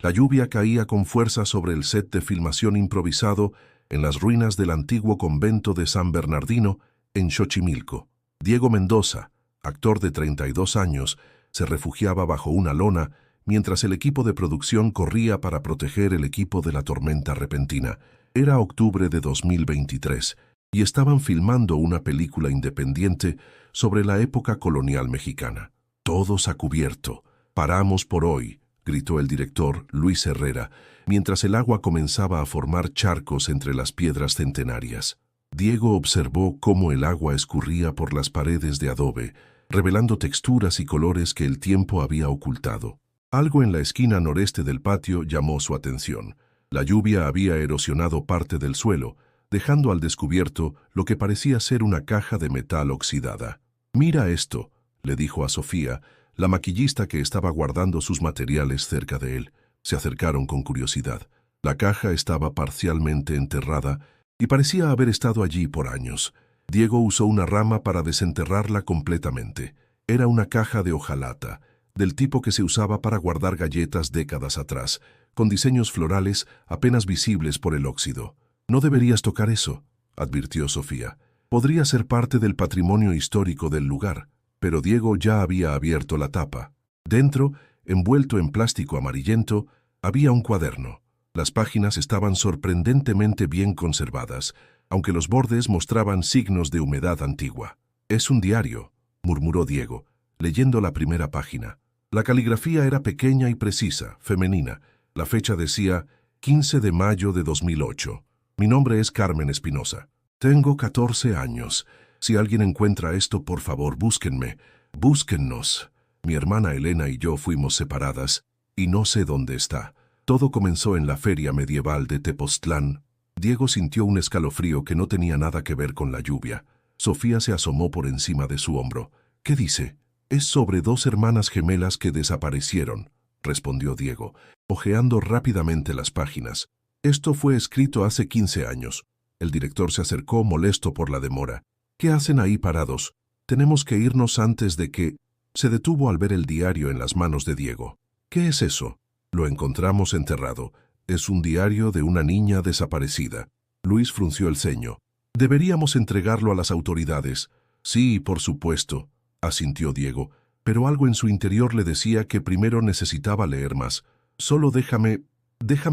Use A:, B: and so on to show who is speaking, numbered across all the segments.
A: La lluvia caía con fuerza sobre el set de filmación improvisado en las ruinas del antiguo convento de San Bernardino en Xochimilco. Diego Mendoza, actor de 32 años, se refugiaba bajo una lona mientras el equipo de producción corría para proteger el equipo de la tormenta repentina. Era octubre de 2023 y estaban filmando una película independiente sobre la época colonial mexicana. Todos a cubierto. Paramos por hoy, gritó el director Luis Herrera, mientras el agua comenzaba a formar charcos entre las piedras centenarias. Diego observó cómo el agua escurría por las paredes de adobe, revelando texturas y colores que el tiempo había ocultado. Algo en la esquina noreste del patio llamó su atención. La lluvia había erosionado parte del suelo, dejando al descubierto lo que parecía ser una caja de metal oxidada. «Mira esto», le dijo a Sofía, la maquillista que estaba guardando sus materiales cerca de él. Se acercaron con curiosidad. La caja estaba parcialmente enterrada y parecía haber estado allí por años. Diego usó una rama para desenterrarla completamente. Era una caja de hojalata, del tipo que se usaba para guardar galletas décadas atrás, con diseños florales apenas visibles por el óxido. «No deberías tocar eso», advirtió Sofía. «Podría ser parte del patrimonio histórico del lugar». Pero Diego ya había abierto la tapa. Dentro, envuelto en plástico amarillento, había un cuaderno. Las páginas estaban sorprendentemente bien conservadas, aunque los bordes mostraban signos de humedad antigua. «Es un diario», murmuró Diego, leyendo la primera página. La caligrafía era pequeña y precisa, femenina. La fecha decía 15 de mayo de 2008. «Mi nombre es Carmen Espinosa. Tengo 14 años. Si alguien encuentra esto, por favor, búsquenme. Búsquennos. Mi hermana Elena y yo fuimos separadas, y no sé dónde está. Todo comenzó en la feria medieval de Tepoztlán». Diego sintió un escalofrío que no tenía nada que ver con la lluvia. Sofía se asomó por encima de su hombro. «¿Qué dice?» «Es sobre 2 hermanas gemelas que desaparecieron», respondió Diego, hojeando rápidamente las páginas. «Esto fue escrito hace 15 años». El director se acercó molesto por la demora. «¿Qué hacen ahí parados? Tenemos que irnos antes de que...» Se detuvo al ver el diario en las manos de Diego. «¿Qué es eso?» «Lo encontramos enterrado. Es un diario de una niña desaparecida». Luis frunció el ceño. «Deberíamos entregarlo a las autoridades». «Sí, por supuesto», asintió Diego, pero algo en su interior le decía que primero necesitaba leer más. «Solo déjame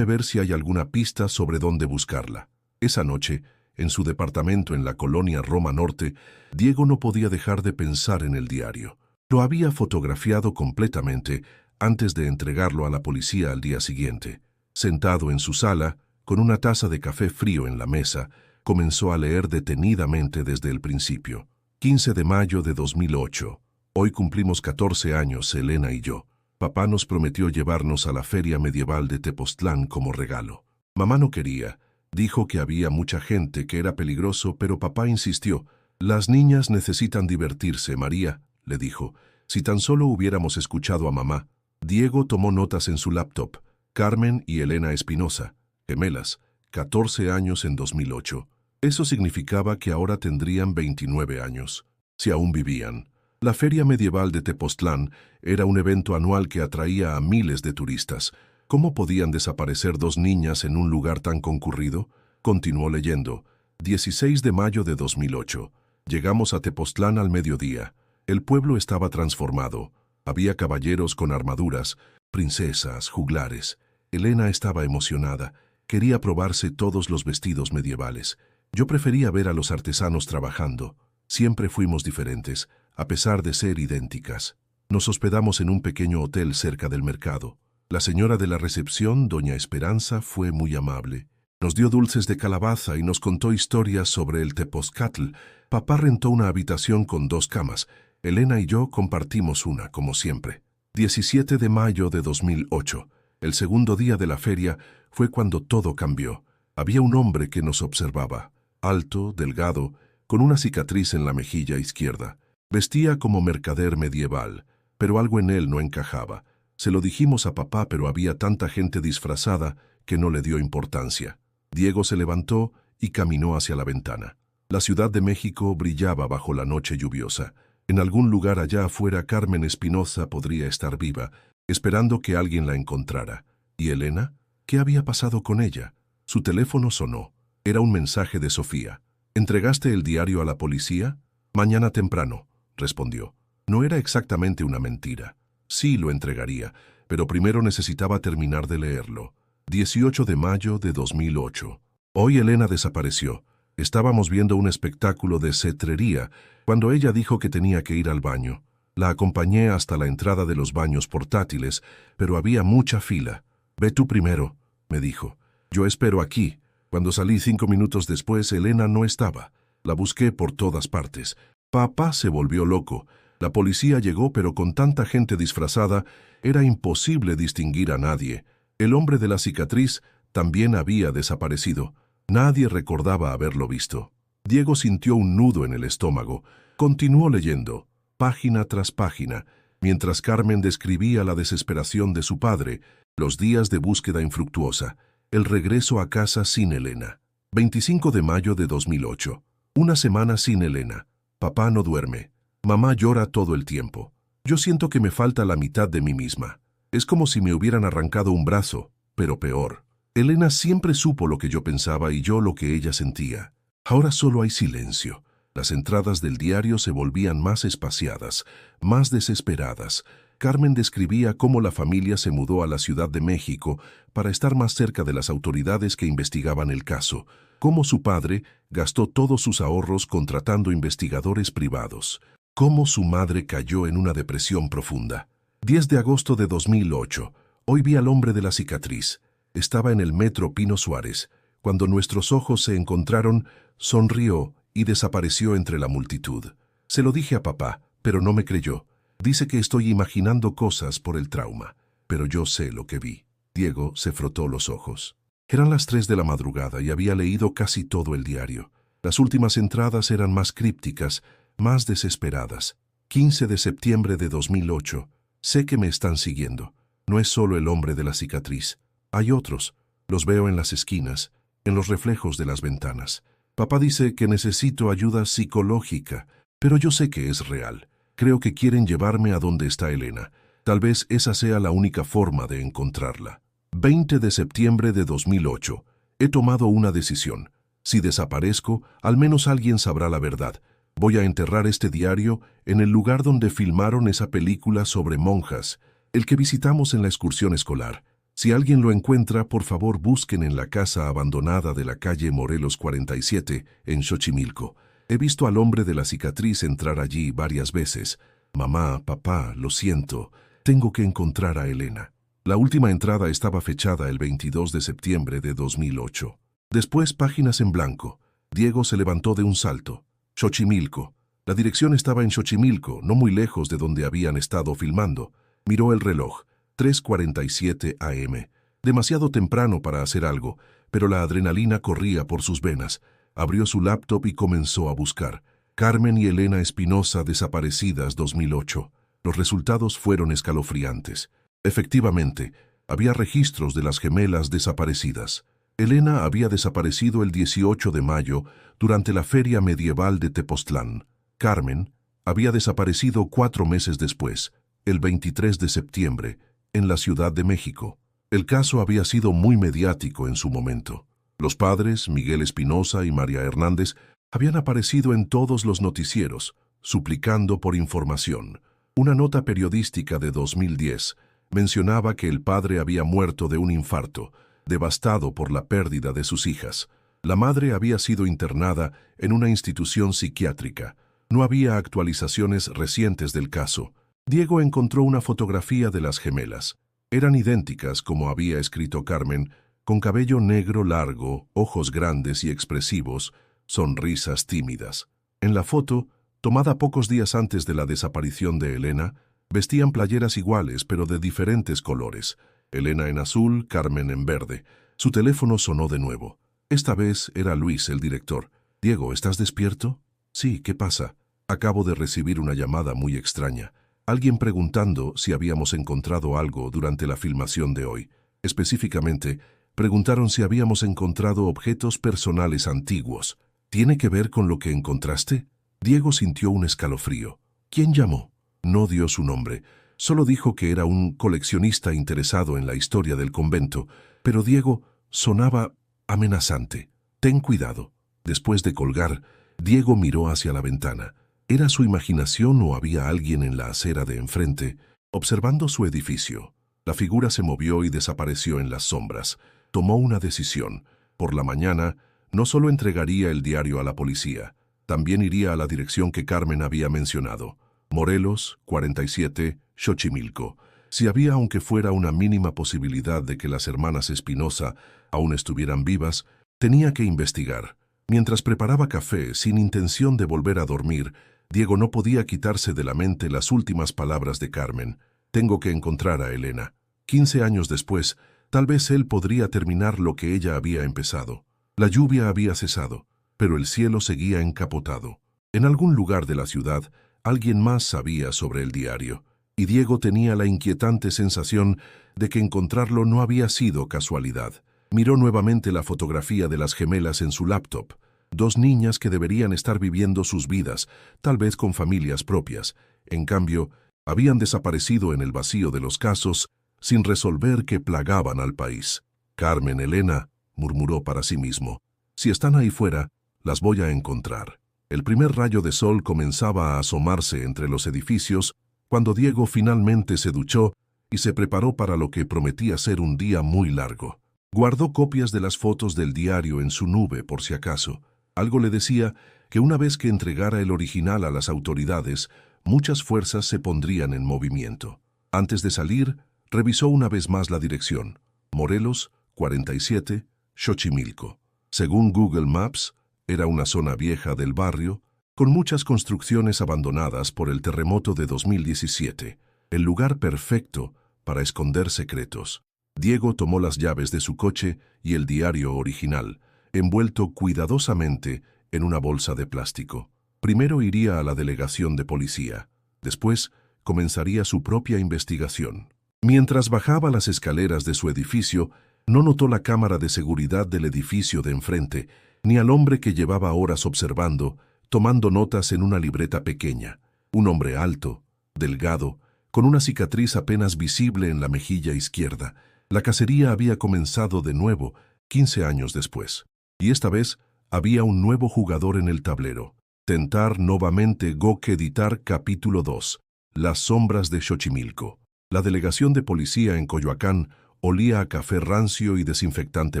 A: ver si hay alguna pista sobre dónde buscarla». Esa noche, en su departamento en la colonia Roma Norte, Diego no podía dejar de pensar en el diario. Lo había fotografiado completamente antes de entregarlo a la policía al día siguiente. Sentado en su sala, con una taza de café frío en la mesa, comenzó a leer detenidamente desde el principio. 15 de mayo de 2008. Hoy cumplimos 14 años, Elena y yo. Papá nos prometió llevarnos a la feria medieval de Tepoztlán como regalo. Mamá no quería. Dijo que había mucha gente, que era peligroso, pero papá insistió. «Las niñas necesitan divertirse, María», le dijo. «Si tan solo hubiéramos escuchado a mamá». Diego tomó notas en su laptop. Carmen y Elena Espinosa, gemelas, 14 años en 2008. Eso significaba que ahora tendrían 29 años, si aún vivían. La Feria Medieval de Tepoztlán era un evento anual que atraía a miles de turistas. ¿Cómo podían desaparecer 2 niñas en un lugar tan concurrido? Continuó leyendo. 16 de mayo de 2008. Llegamos a Tepoztlán al mediodía. El pueblo estaba transformado. Había caballeros con armaduras, princesas, juglares. Elena estaba emocionada. Quería probarse todos los vestidos medievales. Yo prefería ver a los artesanos trabajando. Siempre fuimos diferentes, a pesar de ser idénticas. Nos hospedamos en un pequeño hotel cerca del mercado. La señora de la recepción, doña Esperanza, fue muy amable. Nos dio dulces de calabaza y nos contó historias sobre el Tepozcatl. Papá rentó una habitación con 2 camas. Elena y yo compartimos una, como siempre. 17 de mayo de 2008. El segundo día de la feria fue cuando todo cambió. Había un hombre que nos observaba. Alto, delgado, con una cicatriz en la mejilla izquierda. Vestía como mercader medieval, pero algo en él no encajaba. Se lo dijimos a papá, pero había tanta gente disfrazada que no le dio importancia. Diego se levantó y caminó hacia la ventana. La Ciudad de México brillaba bajo la noche lluviosa. En algún lugar allá afuera Carmen Espinosa podría estar viva, esperando que alguien la encontrara. ¿Y Elena? ¿Qué había pasado con ella? Su teléfono sonó. Era un mensaje de Sofía. ¿Entregaste el diario a la policía? Mañana temprano, respondió. No era exactamente una mentira. Sí, lo entregaría, pero primero necesitaba terminar de leerlo. 18 de mayo de 2008. Hoy Elena desapareció. Estábamos viendo un espectáculo de cetrería cuando ella dijo que tenía que ir al baño. La acompañé hasta la entrada de los baños portátiles, pero había mucha fila. Ve tú primero, me dijo. Yo espero aquí. Cuando salí 5 minutos después, Elena no estaba. La busqué por todas partes. Papá se volvió loco. La policía llegó, pero con tanta gente disfrazada, era imposible distinguir a nadie. El hombre de la cicatriz también había desaparecido. Nadie recordaba haberlo visto. Diego sintió un nudo en el estómago. Continuó leyendo, página tras página, mientras Carmen describía la desesperación de su padre, los días de búsqueda infructuosa, el regreso a casa sin Elena. 25 de mayo de 2008. Una semana sin Elena. Papá no duerme. Mamá llora todo el tiempo. Yo siento que me falta la mitad de mí misma. Es como si me hubieran arrancado un brazo, pero peor. Elena siempre supo lo que yo pensaba y yo lo que ella sentía. Ahora solo hay silencio. Las entradas del diario se volvían más espaciadas, más desesperadas. Carmen describía cómo la familia se mudó a la Ciudad de México para estar más cerca de las autoridades que investigaban el caso, cómo su padre gastó todos sus ahorros contratando investigadores privados, cómo su madre cayó en una depresión profunda. 10 de agosto de 2008. Hoy vi al hombre de la cicatriz. Estaba en el metro Pino Suárez. Cuando nuestros ojos se encontraron, sonrió y desapareció entre la multitud. Se lo dije a papá, pero no me creyó. Dice que estoy imaginando cosas por el trauma, pero yo sé lo que vi. Diego se frotó los ojos. Eran las 3 de la madrugada y había leído casi todo el diario. Las últimas entradas eran más crípticas, más desesperadas. 15 de septiembre de 2008. Sé que me están siguiendo. No es solo el hombre de la cicatriz. Hay otros. Los veo en las esquinas, en los reflejos de las ventanas. Papá dice que necesito ayuda psicológica, pero yo sé que es real. Creo que quieren llevarme a donde está Elena. Tal vez esa sea la única forma de encontrarla. 20 de septiembre de 2008. He tomado una decisión. Si desaparezco, al menos alguien sabrá la verdad. Voy a enterrar este diario en el lugar donde filmaron esa película sobre monjas, el que visitamos en la excursión escolar. Si alguien lo encuentra, por favor busquen en la casa abandonada de la calle Morelos 47, en Xochimilco. He visto al hombre de la cicatriz entrar allí varias veces. Mamá, papá, lo siento. Tengo que encontrar a Elena. La última entrada estaba fechada el 22 de septiembre de 2008. Después, páginas en blanco. Diego se levantó de un salto. Xochimilco. La dirección estaba en Xochimilco, no muy lejos de donde habían estado filmando. Miró el reloj. 3:47 a.m. Demasiado temprano para hacer algo, pero la adrenalina corría por sus venas. Abrió su laptop y comenzó a buscar. Carmen y Elena Espinosa desaparecidas 2008. Los resultados fueron escalofriantes. Efectivamente, había registros de las gemelas desaparecidas. Elena había desaparecido el 18 de mayo durante la feria medieval de Tepoztlán. Carmen había desaparecido 4 meses después, el 23 de septiembre, en la Ciudad de México. El caso había sido muy mediático en su momento. Los padres, Miguel Espinosa y María Hernández, habían aparecido en todos los noticieros, suplicando por información. Una nota periodística de 2010 mencionaba que el padre había muerto de un infarto, devastado por la pérdida de sus hijas. La madre había sido internada en una institución psiquiátrica. No había actualizaciones recientes del caso. Diego encontró una fotografía de las gemelas. Eran idénticas como había escrito Carmen, con cabello negro largo, ojos grandes y expresivos, sonrisas tímidas. En la foto, tomada pocos días antes de la desaparición de Elena, vestían playeras iguales pero de diferentes colores. Elena en azul, Carmen en verde. Su teléfono sonó de nuevo. Esta vez era Luis, el director. «Diego, ¿estás despierto?» «Sí, ¿qué pasa?» «Acabo de recibir una llamada muy extraña. Alguien preguntando si habíamos encontrado algo durante la filmación de hoy. Específicamente, preguntaron si habíamos encontrado objetos personales antiguos. ¿Tiene que ver con lo que encontraste?» Diego sintió un escalofrío. «¿Quién llamó?» No dio su nombre, Solo dijo que era un coleccionista interesado en la historia del convento, pero Diego sonaba amenazante. «Ten cuidado». Después de colgar, Diego miró hacia la ventana. ¿Era su imaginación o había alguien en la acera de enfrente, observando su edificio? La figura se movió y desapareció en las sombras. Tomó una decisión. Por la mañana, no solo entregaría el diario a la policía, también iría a la dirección que Carmen había mencionado. Morelos, 47, Xochimilco. Si había aunque fuera una mínima posibilidad de que las hermanas Espinosa aún estuvieran vivas, tenía que investigar. Mientras preparaba café, sin intención de volver a dormir, Diego no podía quitarse de la mente las últimas palabras de Carmen. «Tengo que encontrar a Elena». 15 años después, tal vez él podría terminar lo que ella había empezado. La lluvia había cesado, pero el cielo seguía encapotado. En algún lugar de la ciudad, alguien más sabía sobre el diario, y Diego tenía la inquietante sensación de que encontrarlo no había sido casualidad. Miró nuevamente la fotografía de las gemelas en su laptop. 2 niñas que deberían estar viviendo sus vidas, tal vez con familias propias. En cambio, habían desaparecido en el vacío de los casos, sin resolver que plagaban al país. «Carmen, Elena», murmuró para sí mismo, «si están ahí fuera, las voy a encontrar». El primer rayo de sol comenzaba a asomarse entre los edificios cuando Diego finalmente se duchó y se preparó para lo que prometía ser un día muy largo. Guardó copias de las fotos del diario en su nube por si acaso. Algo le decía que una vez que entregara el original a las autoridades, muchas fuerzas se pondrían en movimiento. Antes de salir, revisó una vez más la dirección. Morelos, 47, Xochimilco. Según Google Maps, era una zona vieja del barrio, con muchas construcciones abandonadas por el terremoto de 2017. El lugar perfecto para esconder secretos. Diego tomó las llaves de su coche y el diario original, envuelto cuidadosamente en una bolsa de plástico. Primero iría a la delegación de policía. Después comenzaría su propia investigación. Mientras bajaba las escaleras de su edificio, no notó la cámara de seguridad del edificio de enfrente, ni al hombre que llevaba horas observando, tomando notas en una libreta pequeña. Un hombre alto, delgado, con una cicatriz apenas visible en la mejilla izquierda. La cacería había comenzado de nuevo, 15 años después. Y esta vez había un nuevo jugador en el tablero. Tentar nuevamente Goque editar capítulo 2. Las sombras de Xochimilco. La delegación de policía en Coyoacán olía a café rancio y desinfectante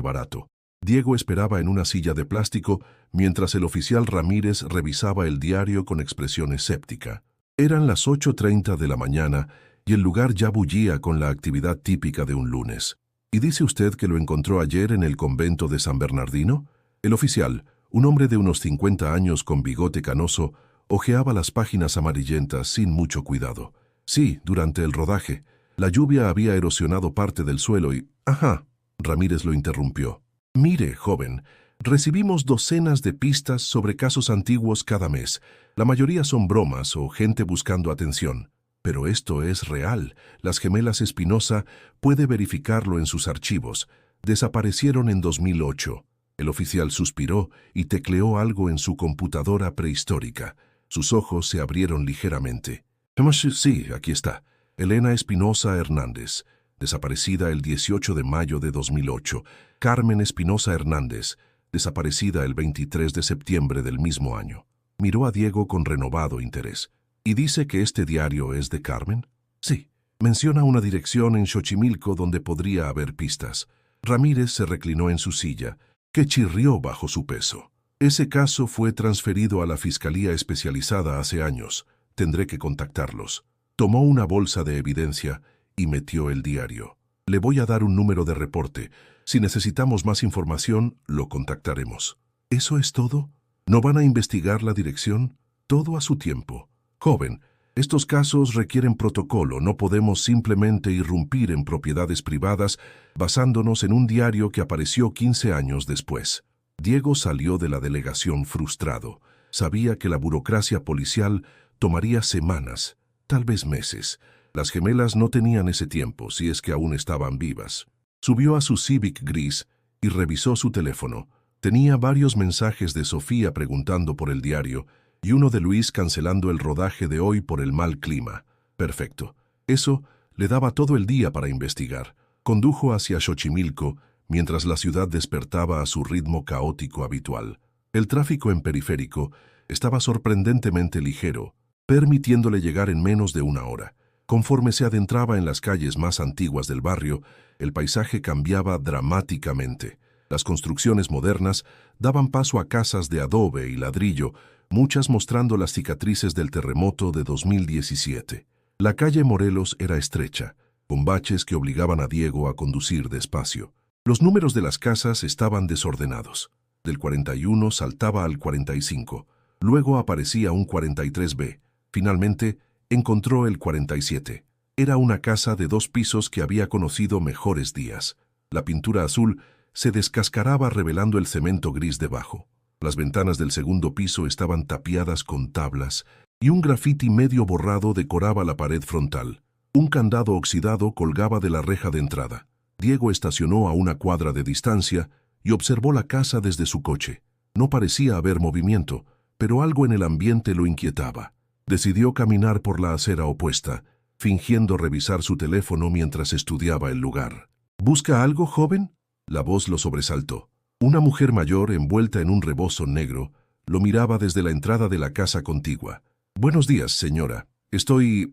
A: barato. Diego esperaba en una silla de plástico mientras el oficial Ramírez revisaba el diario con expresión escéptica. Eran las 8:30 de la mañana y el lugar ya bullía con la actividad típica de un lunes. ¿Y dice usted que lo encontró ayer en el convento de San Bernardino? El oficial, un hombre de unos 50 años con bigote canoso, hojeaba las páginas amarillentas sin mucho cuidado. Sí, durante el rodaje. La lluvia había erosionado parte del suelo y... «Ajá», Ramírez lo interrumpió. «Mire, joven, recibimos docenas de pistas sobre casos antiguos cada mes. La mayoría son bromas o gente buscando atención. Pero esto es real. Las gemelas Espinosa puede verificarlo en sus archivos. Desaparecieron en 2008. El oficial suspiró y tecleó algo en su computadora prehistórica. Sus ojos se abrieron ligeramente. «Sí, aquí está. Elena Espinosa Hernández, desaparecida el 18 de mayo de 2008. Carmen Espinosa Hernández, desaparecida el 23 de septiembre del mismo año». Miró a Diego con renovado interés. «¿Y dice que este diario es de Carmen?» «Sí. Menciona una dirección en Xochimilco donde podría haber pistas». Ramírez se reclinó en su silla, que chirrió bajo su peso. «Ese caso fue transferido a la Fiscalía Especializada hace años. Tendré que contactarlos». Tomó una bolsa de evidencia y metió el diario. «Le voy a dar un número de reporte. Si necesitamos más información, lo contactaremos». «¿Eso es todo? ¿No van a investigar la dirección?» «Todo a su tiempo. Joven, estos casos requieren protocolo. No podemos simplemente irrumpir en propiedades privadas basándonos en un diario que apareció 15 años después». Diego salió de la delegación frustrado. Sabía que la burocracia policial tomaría semanas, tal vez meses. Las gemelas no tenían ese tiempo, si es que aún estaban vivas. Subió a su Civic gris y revisó su teléfono. Tenía varios mensajes de Sofía preguntando por el diario y uno de Luis cancelando el rodaje de hoy por el mal clima. Perfecto. Eso le daba todo el día para investigar. Condujo hacia Xochimilco, mientras la ciudad despertaba a su ritmo caótico habitual. El tráfico en periférico estaba sorprendentemente ligero, permitiéndole llegar en menos de una hora. Conforme se adentraba en las calles más antiguas del barrio, el paisaje cambiaba dramáticamente. Las construcciones modernas daban paso a casas de adobe y ladrillo, muchas mostrando las cicatrices del terremoto de 2017. La calle Morelos era estrecha, con baches que obligaban a Diego a conducir despacio. Los números de las casas estaban desordenados. Del 41 saltaba al 45, luego aparecía un 43B. Finalmente, encontró el 47. Era una casa de 2 pisos que había conocido mejores días. La pintura azul se descascaraba revelando el cemento gris debajo. Las ventanas del segundo piso estaban tapiadas con tablas y un grafiti medio borrado decoraba la pared frontal. Un candado oxidado colgaba de la reja de entrada. Diego estacionó a una cuadra de distancia y observó la casa desde su coche. No parecía haber movimiento, pero algo en el ambiente lo inquietaba. Decidió caminar por la acera opuesta, fingiendo revisar su teléfono mientras estudiaba el lugar. ¿Busca algo, joven? La voz lo sobresaltó. Una mujer mayor, envuelta en un rebozo negro, lo miraba desde la entrada de la casa contigua. «Buenos días, señora. Estoy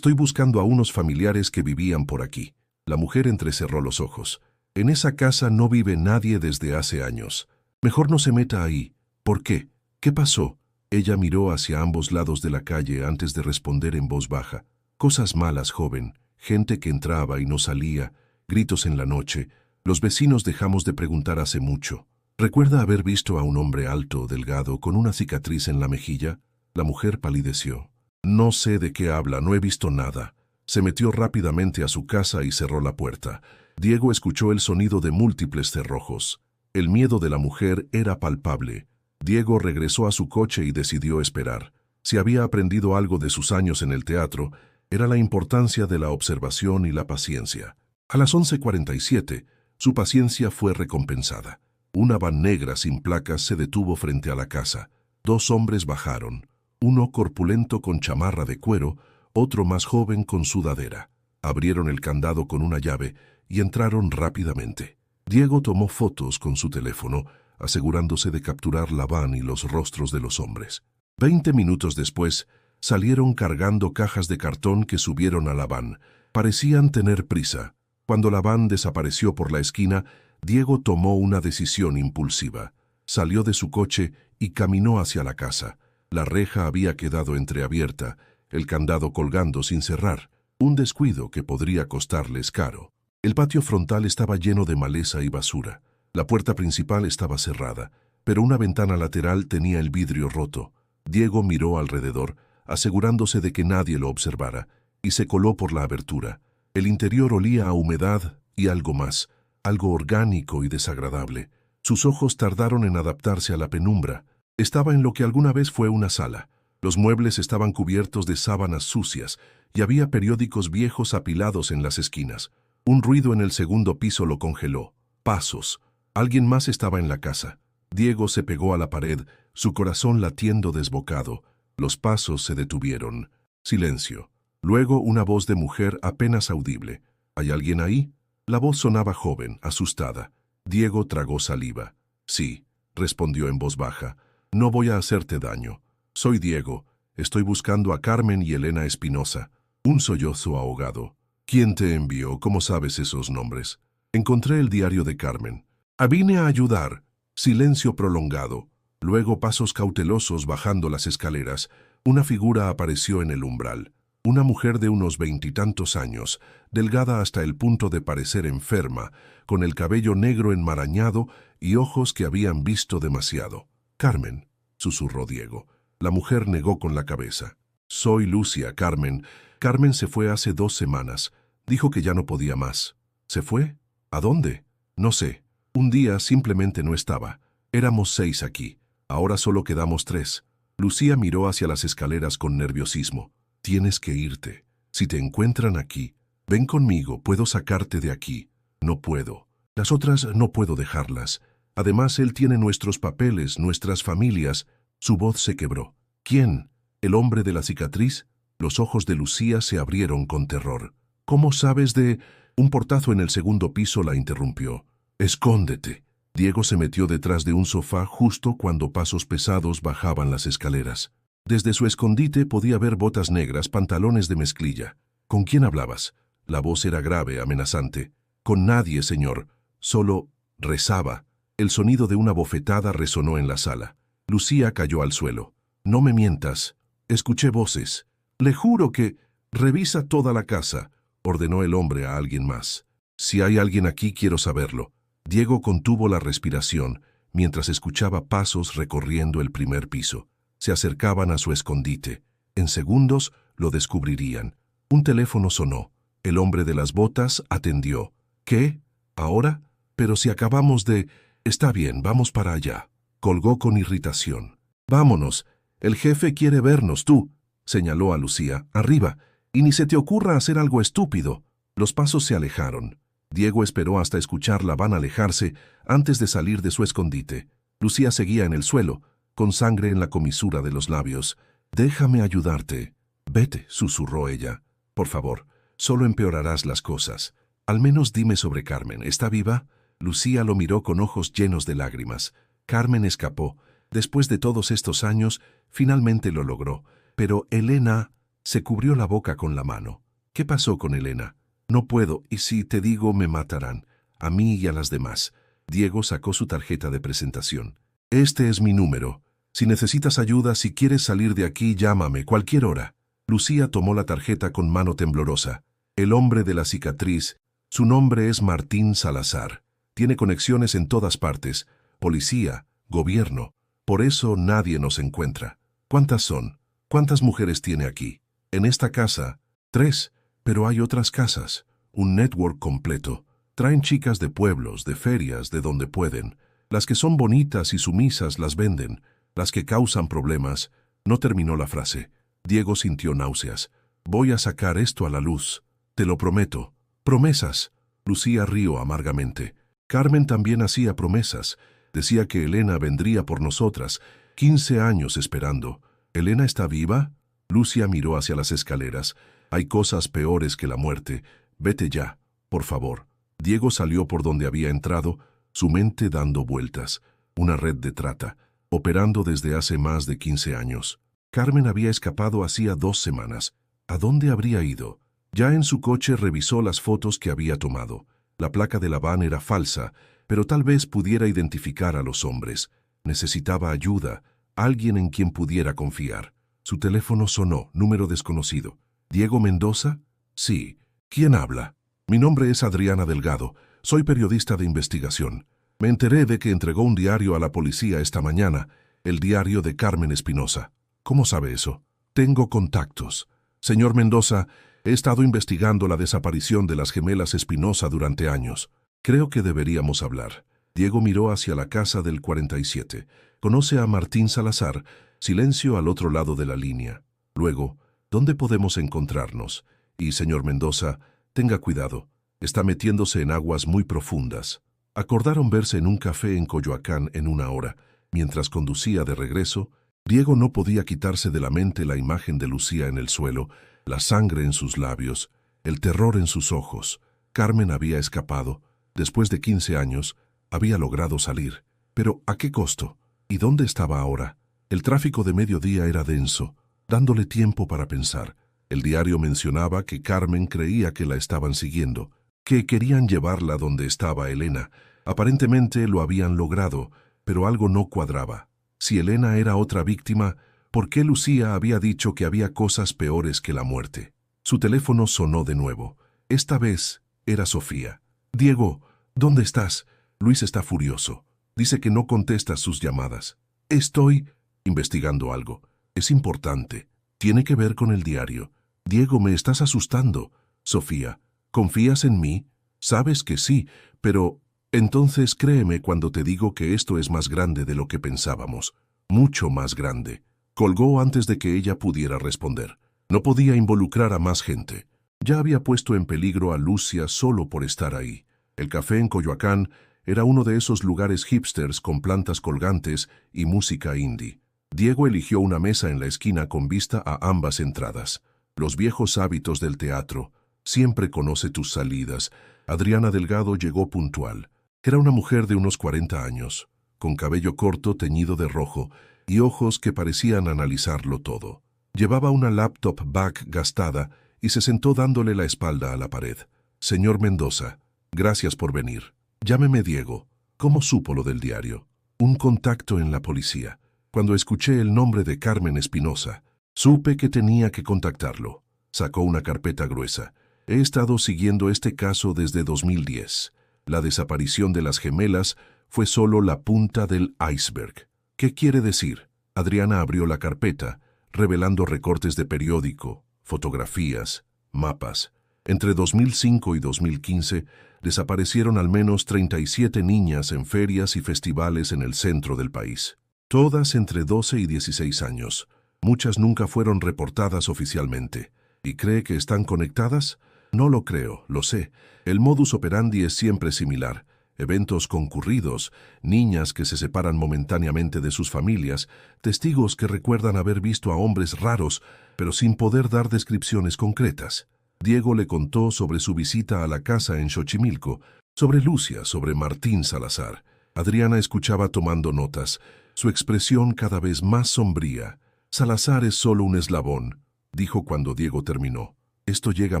A: buscando a unos familiares que vivían por aquí». La mujer entrecerró los ojos. «En esa casa no vive nadie desde hace años. Mejor no se meta ahí». «¿Por qué? ¿Qué pasó?» Ella miró hacia ambos lados de la calle antes de responder en voz baja. «Cosas malas, joven. Gente que entraba y no salía. Gritos en la noche. Los vecinos dejamos de preguntar hace mucho. ¿Recuerda haber visto a un hombre alto, delgado, con una cicatriz en la mejilla?» La mujer palideció. «No sé de qué habla, no he visto nada». Se metió rápidamente a su casa y cerró la puerta. Diego escuchó el sonido de múltiples cerrojos. El miedo de la mujer era palpable. Diego regresó a su coche y decidió esperar. Si había aprendido algo de sus años en el teatro, era la importancia de la observación y la paciencia. A las 11:47, su paciencia fue recompensada. Una van negra sin placas se detuvo frente a la casa. 2 hombres bajaron, uno corpulento con chamarra de cuero, otro más joven con sudadera. Abrieron el candado con una llave y entraron rápidamente. Diego tomó fotos con su teléfono, asegurándose de capturar la van y los rostros de los hombres. 20 minutos después, salieron cargando cajas de cartón que subieron a la van. Parecían tener prisa. Cuando la van desapareció por la esquina, Diego tomó una decisión impulsiva. Salió de su coche y caminó hacia la casa. La reja había quedado entreabierta, el candado colgando sin cerrar, un descuido que podría costarles caro. El patio frontal estaba lleno de maleza y basura. La puerta principal estaba cerrada, pero una ventana lateral tenía el vidrio roto. Diego miró alrededor, asegurándose de que nadie lo observara, y se coló por la abertura. El interior olía a humedad y algo más, algo orgánico y desagradable. Sus ojos tardaron en adaptarse a la penumbra. Estaba en lo que alguna vez fue una sala. Los muebles estaban cubiertos de sábanas sucias y había periódicos viejos apilados en las esquinas. Un ruido en el segundo piso lo congeló. Pasos. Alguien más estaba en la casa. Diego se pegó a la pared, su corazón latiendo desbocado. Los pasos se detuvieron. Silencio. Luego una voz de mujer apenas audible. ¿Hay alguien ahí? La voz sonaba joven, asustada. Diego tragó saliva. «Sí», respondió en voz baja. «No voy a hacerte daño. Soy Diego. Estoy buscando a Carmen y Elena Espinosa». Un sollozo ahogado. «¿Quién te envió? ¿Cómo sabes esos nombres?» «Encontré el diario de Carmen». «Vine a ayudar». Silencio prolongado. Luego pasos cautelosos bajando las escaleras. Una figura apareció en el umbral. Una mujer de unos 20 y tantos años, delgada hasta el punto de parecer enferma, con el cabello negro enmarañado y ojos que habían visto demasiado. «Carmen», susurró Diego. La mujer negó con la cabeza. «Soy Lucia, Carmen. Carmen se fue hace 2 semanas. Dijo que ya no podía más». «¿Se fue? ¿A dónde?» «No sé. Un día simplemente no estaba. Éramos 6 aquí. Ahora solo quedamos 3. Lucía miró hacia las escaleras con nerviosismo. «Tienes que irte. Si te encuentran aquí, ven conmigo, puedo sacarte de aquí». «No puedo. Las otras no puedo dejarlas. Además, él tiene nuestros papeles, nuestras familias». Su voz se quebró. «¿Quién? ¿El hombre de la cicatriz?» Los ojos de Lucía se abrieron con terror. ¿Cómo sabes de...? Un portazo en el segundo piso la interrumpió. «Escóndete». Diego se metió detrás de un sofá justo cuando pasos pesados bajaban las escaleras. Desde su escondite podía ver botas negras, pantalones de mezclilla. «¿Con quién hablabas?» La voz era grave, amenazante. «Con nadie, señor. Solo rezaba». El sonido de una bofetada resonó en la sala. Lucía cayó al suelo. «No me mientas. Escuché voces. Le juro que...» «Revisa toda la casa», ordenó el hombre a alguien más. «Si hay alguien aquí, quiero saberlo». Diego contuvo la respiración mientras escuchaba pasos recorriendo el primer piso. Se acercaban a su escondite. En segundos lo descubrirían. Un teléfono sonó. El hombre de las botas atendió. «¿Qué? ¿Ahora? Pero si acabamos de...» «Está bien, vamos para allá». Colgó con irritación. «Vámonos. El jefe quiere vernos, tú», señaló a Lucía. «Arriba. Y ni se te ocurra hacer algo estúpido». Los pasos se alejaron. Diego esperó hasta escuchar la van alejarse antes de salir de su escondite. Lucía seguía en el suelo, con sangre en la comisura de los labios. «Déjame ayudarte». «Vete», susurró ella. «Por favor, solo empeorarás las cosas. Al menos dime sobre Carmen. ¿Está viva?» Lucía lo miró con ojos llenos de lágrimas. Carmen escapó. Después de todos estos años, finalmente lo logró. Pero Elena se cubrió la boca con la mano. «¿Qué pasó con Elena?» «No puedo, y si te digo me matarán, a mí y a las demás». Diego sacó su tarjeta de presentación. «Este es mi número. Si necesitas ayuda, si quieres salir de aquí, llámame, cualquier hora». Lucía tomó la tarjeta con mano temblorosa. «El hombre de la cicatriz. Su nombre es Martín Salazar. Tiene conexiones en todas partes. Policía, gobierno. Por eso nadie nos encuentra». «¿Cuántas son? ¿Cuántas mujeres tiene aquí?» «En esta casa, 3. Pero hay otras casas, un network completo. Traen chicas de pueblos, de ferias, de donde pueden. Las que son bonitas y sumisas las venden, las que causan problemas». No terminó la frase. Diego sintió náuseas. «Voy a sacar esto a la luz. Te lo prometo». «Promesas». Lucía rió amargamente. Carmen también hacía promesas. Decía que Elena vendría por nosotras. 15 años esperando. «¿Elena está viva?» Lucía miró hacia las escaleras. «Hay cosas peores que la muerte. Vete ya, por favor». Diego salió por donde había entrado, su mente dando vueltas. Una red de trata, operando desde hace más de 15 años. Carmen había escapado hacía 2 semanas. ¿A dónde habría ido? Ya en su coche revisó las fotos que había tomado. La placa de la van era falsa, pero tal vez pudiera identificar a los hombres. Necesitaba ayuda, alguien en quien pudiera confiar. Su teléfono sonó, número desconocido. «¿Diego Mendoza?» «Sí». «¿Quién habla?» «Mi nombre es Adriana Delgado. Soy periodista de investigación. Me enteré de que entregó un diario a la policía esta mañana, el diario de Carmen Espinosa». «¿Cómo sabe eso?» «Tengo contactos. Señor Mendoza, he estado investigando la desaparición de las gemelas Espinosa durante años. Creo que deberíamos hablar». Diego miró hacia la casa del 47. «¿Conoce a Martín Salazar?» Silencio al otro lado de la línea. Luego, «¿Dónde podemos encontrarnos? Y, señor Mendoza, tenga cuidado. Está metiéndose en aguas muy profundas». Acordaron verse en un café en Coyoacán en 1 hora. Mientras conducía de regreso, Diego no podía quitarse de la mente la imagen de Lucía en el suelo, la sangre en sus labios, el terror en sus ojos. Carmen había escapado. Después de 15 años, había logrado salir. Pero ¿a qué costo? ¿Y dónde estaba ahora? El tráfico de mediodía era denso, dándole tiempo para pensar. El diario mencionaba que Carmen creía que la estaban siguiendo, que querían llevarla donde estaba Elena. Aparentemente lo habían logrado, pero algo no cuadraba. Si Elena era otra víctima, ¿por qué Lucía había dicho que había cosas peores que la muerte? Su teléfono sonó de nuevo. Esta vez era Sofía. «Diego, ¿dónde estás?» «Luis está furioso. Dice que no contestas sus llamadas». «Estoy investigando algo. Es importante. Tiene que ver con el diario». «Diego, me estás asustando». «Sofía, ¿confías en mí?» «Sabes que sí, pero...» «Entonces créeme cuando te digo que esto es más grande de lo que pensábamos. Mucho más grande». Colgó antes de que ella pudiera responder. No podía involucrar a más gente. Ya había puesto en peligro a Lucia solo por estar ahí. El café en Coyoacán era uno de esos lugares hipsters con plantas colgantes y música indie. Diego eligió una mesa en la esquina con vista a ambas entradas. Los viejos hábitos del teatro. Siempre conoce tus salidas. Adriana Delgado llegó puntual. Era una mujer de unos 40 años, con cabello corto teñido de rojo y ojos que parecían analizarlo todo. Llevaba una laptop bag gastada y se sentó dándole la espalda a la pared. Señor Mendoza, gracias por venir. Llámeme Diego. ¿Cómo supo lo del diario? Un contacto en la policía. Cuando escuché el nombre de Carmen Espinosa, supe que tenía que contactarlo. Sacó una carpeta gruesa. He estado siguiendo este caso desde 2010. La desaparición de las gemelas fue solo la punta del iceberg. ¿Qué quiere decir? Adriana abrió la carpeta, revelando recortes de periódico, fotografías, mapas. Entre 2005 y 2015 desaparecieron al menos 37 niñas en ferias y festivales en el centro del país. Todas entre 12 y 16 años. Muchas nunca fueron reportadas oficialmente. ¿Y cree que están conectadas? No lo creo, lo sé. El modus operandi es siempre similar. Eventos concurridos, niñas que se separan momentáneamente de sus familias, testigos que recuerdan haber visto a hombres raros, pero sin poder dar descripciones concretas. Diego le contó sobre su visita a la casa en Xochimilco, sobre Lucia, sobre Martín Salazar. Adriana escuchaba tomando notas, su expresión cada vez más sombría. Salazar es solo un eslabón, dijo cuando Diego terminó. Esto llega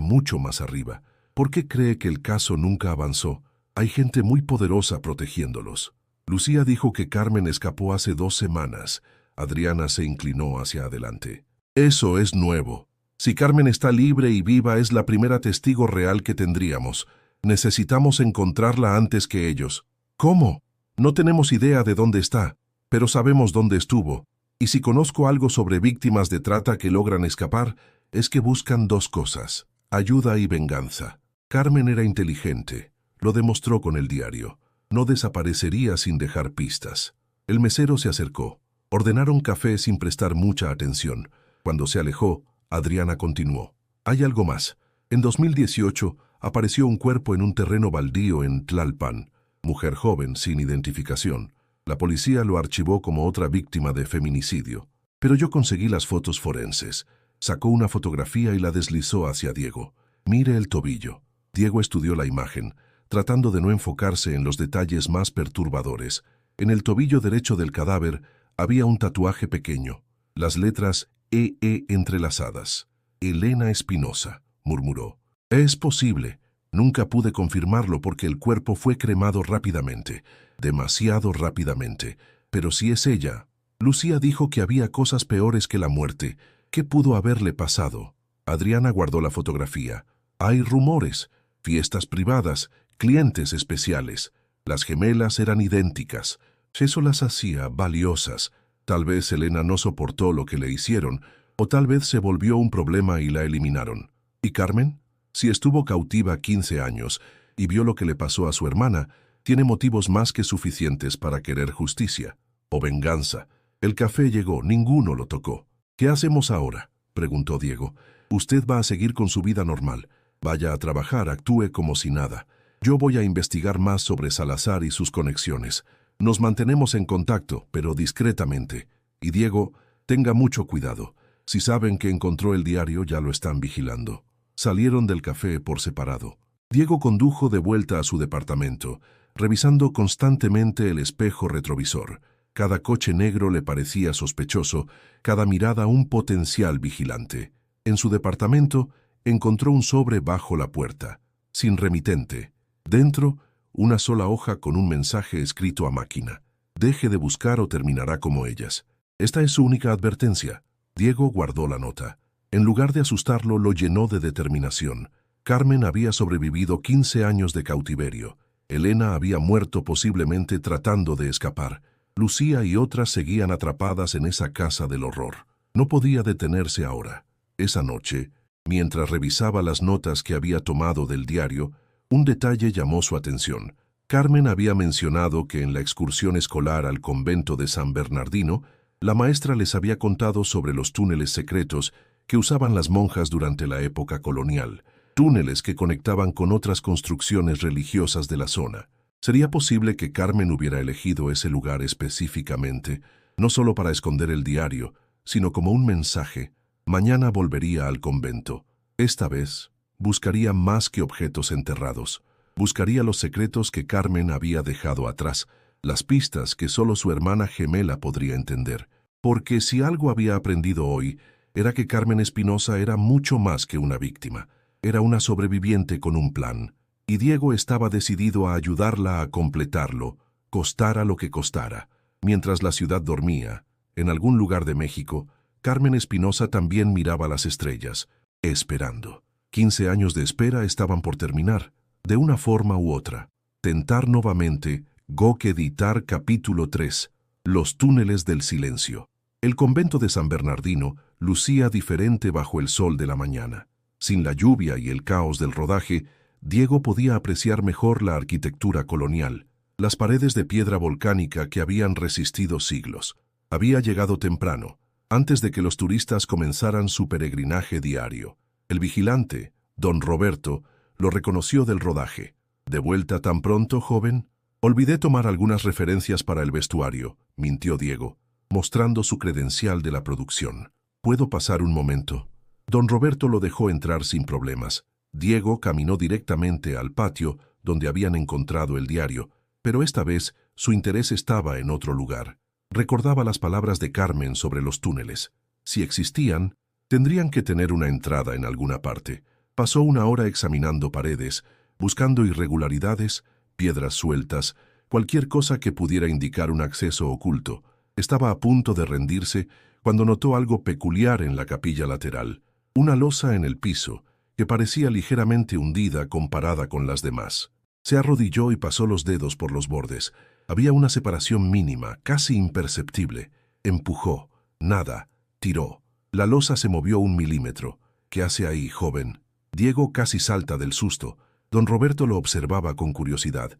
A: mucho más arriba. ¿Por qué cree que el caso nunca avanzó? Hay gente muy poderosa protegiéndolos. Lucía dijo que Carmen escapó hace 2 semanas. Adriana se inclinó hacia adelante. Eso es nuevo. Si Carmen está libre y viva, es la primera testigo real que tendríamos. Necesitamos encontrarla antes que ellos. ¿Cómo? No tenemos idea de dónde está, pero sabemos dónde estuvo. Y si conozco algo sobre víctimas de trata que logran escapar, es que buscan 2 cosas: ayuda y venganza. Carmen era inteligente. Lo demostró con el diario. No desaparecería sin dejar pistas. El mesero se acercó. Ordenaron café sin prestar mucha atención. Cuando se alejó, Adriana continuó. Hay algo más. En 2018 apareció un cuerpo en un terreno baldío en Tlalpan. Mujer joven, sin identificación. La policía lo archivó como otra víctima de feminicidio. Pero yo conseguí las fotos forenses. Sacó una fotografía y la deslizó hacia Diego. Mire el tobillo. Diego estudió la imagen, tratando de no enfocarse en los detalles más perturbadores. En el tobillo derecho del cadáver había un tatuaje pequeño, las letras EE entrelazadas. Elena Espinosa, murmuró. Es posible. Nunca pude confirmarlo porque el cuerpo fue cremado rápidamente, demasiado rápidamente. Pero si es ella. Lucía dijo que había cosas peores que la muerte. ¿Qué pudo haberle pasado? Adriana guardó la fotografía. Hay rumores, fiestas privadas, clientes especiales. Las gemelas eran idénticas. Eso las hacía valiosas. Tal vez Elena no soportó lo que le hicieron, o tal vez se volvió un problema y la eliminaron. ¿Y Carmen? Si estuvo cautiva 15 años y vio lo que le pasó a su hermana, tiene motivos más que suficientes para querer justicia o venganza. El café llegó, ninguno lo tocó. ¿Qué hacemos ahora?, preguntó Diego. Usted va a seguir con su vida normal. Vaya a trabajar, actúe como si nada. Yo voy a investigar más sobre Salazar y sus conexiones. Nos mantenemos en contacto, pero discretamente. Y Diego, tenga mucho cuidado. Si saben que encontró el diario, ya lo están vigilando. Salieron del café por separado. Diego condujo de vuelta a su departamento, revisando constantemente el espejo retrovisor. Cada coche negro le parecía sospechoso, cada mirada un potencial vigilante. En su departamento encontró un sobre bajo la puerta, sin remitente. Dentro, una sola hoja con un mensaje escrito a máquina. Deje de buscar o terminará como ellas. Esta es su única advertencia. Diego guardó la nota. En lugar de asustarlo, lo llenó de determinación. Carmen había sobrevivido 15 años de cautiverio. Elena había muerto posiblemente tratando de escapar. Lucía y otras seguían atrapadas en esa casa del horror. No podía detenerse ahora. Esa noche, mientras revisaba las notas que había tomado del diario, un detalle llamó su atención. Carmen había mencionado que en la excursión escolar al convento de San Bernardino, la maestra les había contado sobre los túneles secretos que usaban las monjas durante la época colonial, túneles que conectaban con otras construcciones religiosas de la zona. ¿Sería posible que Carmen hubiera elegido ese lugar específicamente, no solo para esconder el diario, sino como un mensaje? Mañana volvería al convento. Esta vez, buscaría más que objetos enterrados. Buscaría los secretos que Carmen había dejado atrás, las pistas que solo su hermana gemela podría entender. Porque si algo había aprendido hoy, era que Carmen Espinosa era mucho más que una víctima. Era una sobreviviente con un plan. Y Diego estaba decidido a ayudarla a completarlo, costara lo que costara. Mientras la ciudad dormía, en algún lugar de México, Carmen Espinosa también miraba las estrellas, esperando. 15 años de espera estaban por terminar, de una forma u otra. Tentar nuevamente, Goque-Editar capítulo 3, Los túneles del silencio. El convento de San Bernardino lucía diferente bajo el sol de la mañana. Sin la lluvia y el caos del rodaje, Diego podía apreciar mejor la arquitectura colonial, las paredes de piedra volcánica que habían resistido siglos. Había llegado temprano, antes de que los turistas comenzaran su peregrinaje diario. El vigilante, don Roberto, lo reconoció del rodaje. ¿De vuelta tan pronto, joven? Olvidé tomar algunas referencias para el vestuario, mintió Diego, mostrando su credencial de la producción. ¿Puedo pasar un momento? Don Roberto lo dejó entrar sin problemas. Diego caminó directamente al patio donde habían encontrado el diario, pero esta vez su interés estaba en otro lugar. Recordaba las palabras de Carmen sobre los túneles. Si existían, tendrían que tener una entrada en alguna parte. Pasó una hora examinando paredes, buscando irregularidades, piedras sueltas, cualquier cosa que pudiera indicar un acceso oculto. Estaba a punto de rendirse cuando notó algo peculiar en la capilla lateral. Una losa en el piso, que parecía ligeramente hundida comparada con las demás. Se arrodilló y pasó los dedos por los bordes. Había una separación mínima, casi imperceptible. Empujó. Nada. Tiró. La losa se movió 1 milímetro. ¿Qué hace ahí, joven? Diego casi salta del susto. Don Roberto lo observaba con curiosidad.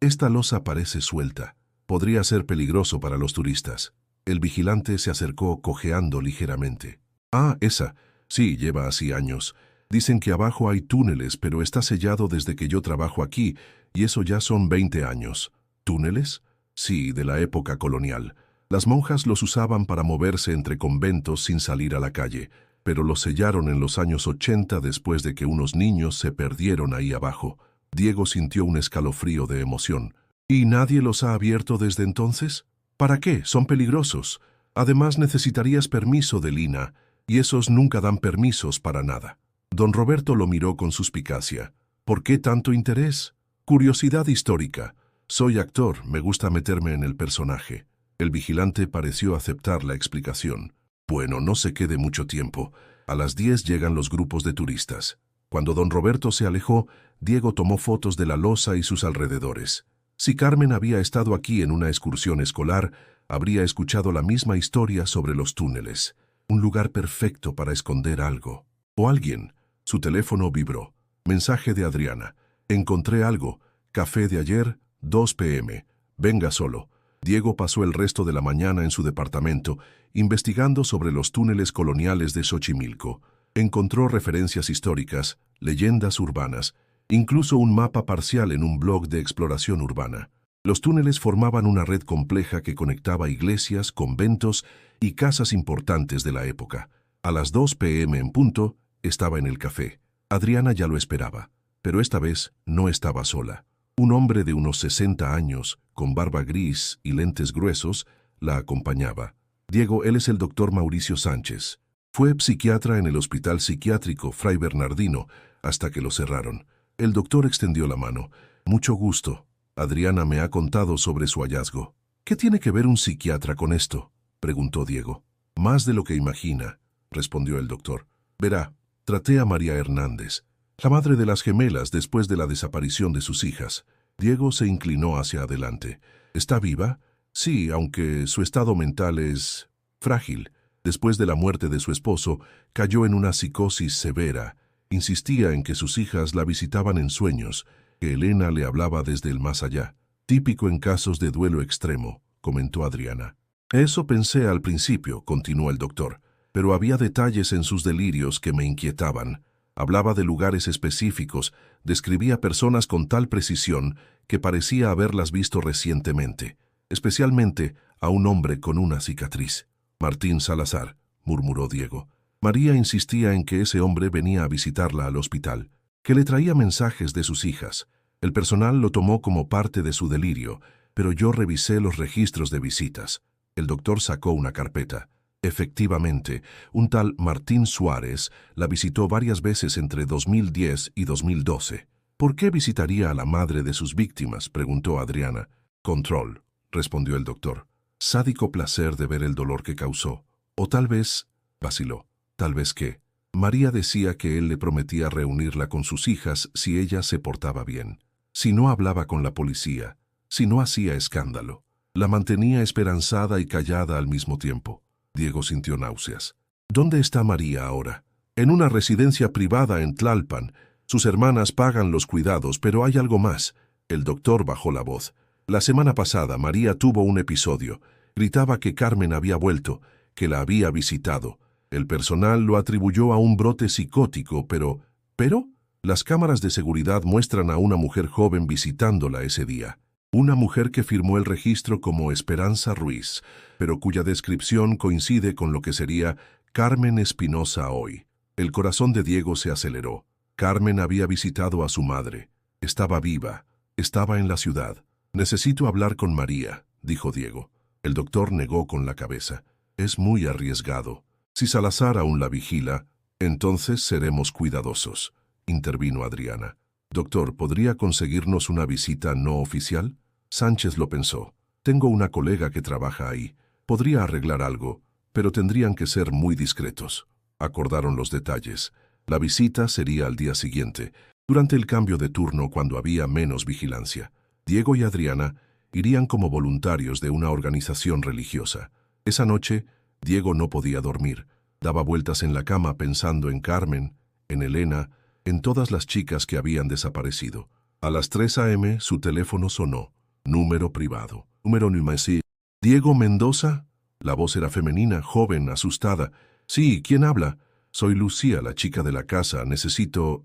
A: Esta losa parece suelta. Podría ser peligroso para los turistas. El vigilante se acercó cojeando ligeramente. Ah, esa. Sí, lleva así años. Dicen que abajo hay túneles, pero está sellado desde que yo trabajo aquí, y eso ya son 20 años. ¿Túneles? Sí, de la época colonial. Las monjas los usaban para moverse entre conventos sin salir a la calle, pero los sellaron en los años 80 después de que unos niños se perdieron ahí abajo. Diego sintió un escalofrío de emoción. ¿Y nadie los ha abierto desde entonces? ¿Para qué? Son peligrosos. Además necesitarías permiso de Lina, y esos nunca dan permisos para nada. Don Roberto lo miró con suspicacia. ¿Por qué tanto interés? Curiosidad histórica. Soy actor, me gusta meterme en el personaje. El vigilante pareció aceptar la explicación. Bueno, no se quede mucho tiempo. A las 10 llegan los grupos de turistas. Cuando don Roberto se alejó, Diego tomó fotos de la losa y sus alrededores. Si Carmen había estado aquí en una excursión escolar, habría escuchado la misma historia sobre los túneles. Un lugar perfecto para esconder algo. O alguien. Su teléfono vibró. Mensaje de Adriana. Encontré algo. Café de ayer, 2 p.m. Venga solo. Diego pasó el resto de la mañana en su departamento, investigando sobre los túneles coloniales de Xochimilco. Encontró referencias históricas, leyendas urbanas, incluso un mapa parcial en un blog de exploración urbana. Los túneles formaban una red compleja que conectaba iglesias, conventos y casas importantes de la época. A las 2 p.m. en punto, estaba en el café. Adriana ya lo esperaba, pero esta vez no estaba sola. Un hombre de unos 60 años, con barba gris y lentes gruesos, la acompañaba. Diego, él es el doctor Mauricio Sánchez. Fue psiquiatra en el Hospital Psiquiátrico Fray Bernardino, hasta que lo cerraron. El doctor extendió la mano. Mucho gusto. Adriana me ha contado sobre su hallazgo. ¿Qué tiene que ver un psiquiatra con esto?, preguntó Diego. Más de lo que imagina, respondió el doctor. Verá, traté a María Hernández, la madre de las gemelas después de la desaparición de sus hijas. Diego se inclinó hacia adelante. ¿Está viva? Sí, aunque su estado mental es frágil. Después de la muerte de su esposo, cayó en una psicosis severa. Insistía en que sus hijas la visitaban en sueños, que Elena le hablaba desde el más allá. Típico en casos de duelo extremo, comentó Adriana. Eso pensé al principio, continuó el doctor, pero había detalles en sus delirios que me inquietaban. Hablaba de lugares específicos, describía personas con tal precisión que parecía haberlas visto recientemente, especialmente a un hombre con una cicatriz. Martín Salazar. murmuró Diego. María insistía en que ese hombre venía a visitarla al hospital, que le traía mensajes de sus hijas. El personal lo tomó como parte de su delirio, pero yo revisé los registros de visitas. El doctor sacó una carpeta. Efectivamente, un tal Martín Suárez la visitó varias veces entre 2010 y 2012. ¿Por qué visitaría a la madre de sus víctimas?, preguntó Adriana. Control, respondió el doctor. Sádico placer de ver el dolor que causó. O tal vez, vaciló, tal vez qué. María decía que él le prometía reunirla con sus hijas si ella se portaba bien, si no hablaba con la policía, si no hacía escándalo. La mantenía esperanzada y callada al mismo tiempo. Diego sintió náuseas. ¿Dónde está María ahora? En una residencia privada en Tlalpan. Sus hermanas pagan los cuidados, pero hay algo más. El doctor bajó la voz. La semana pasada María tuvo un episodio. Gritaba que Carmen había vuelto, que la había visitado. El personal lo atribuyó a un brote psicótico, pero... ¿Pero? Las cámaras de seguridad muestran a una mujer joven visitándola ese día. Una mujer que firmó el registro como Esperanza Ruiz, pero cuya descripción coincide con lo que sería Carmen Espinosa hoy. El corazón de Diego se aceleró. Carmen había visitado a su madre. Estaba viva. Estaba en la ciudad. Necesito hablar con María, dijo Diego. El doctor negó con la cabeza. Es muy arriesgado. Si Salazar aún la vigila, entonces seremos cuidadosos, intervino Adriana. Doctor, ¿podría conseguirnos una visita no oficial? Sánchez lo pensó. Tengo una colega que trabaja ahí. Podría arreglar algo, pero tendrían que ser muy discretos. Acordaron los detalles. La visita sería al día siguiente, durante el cambio de turno cuando había menos vigilancia. Diego y Adriana irían como voluntarios de una organización religiosa. Esa noche, Diego no podía dormir. Daba vueltas en la cama pensando en Carmen, en Elena, en todas las chicas que habían desaparecido. A las 3 a.m. su teléfono sonó. Número privado. Número numérico. ¿Diego Mendoza? La voz era femenina, joven, asustada. Sí, ¿quién habla? Soy Lucía, la chica de la casa. Necesito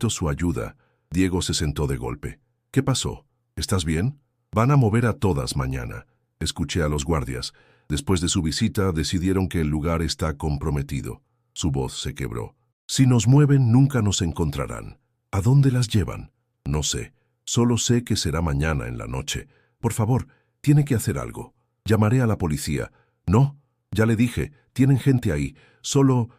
A: su ayuda. Diego se sentó de golpe. ¿Qué pasó? ¿Estás bien? Van a mover a todas mañana. Escuché a los guardias. Después de su visita, decidieron que el lugar está comprometido. Su voz se quebró. Si nos mueven, nunca nos encontrarán. ¿A dónde las llevan? No sé. Solo sé que será mañana en la noche. Por favor, tiene que hacer algo. Llamaré a la policía. No, ya le dije, tienen gente ahí. Solo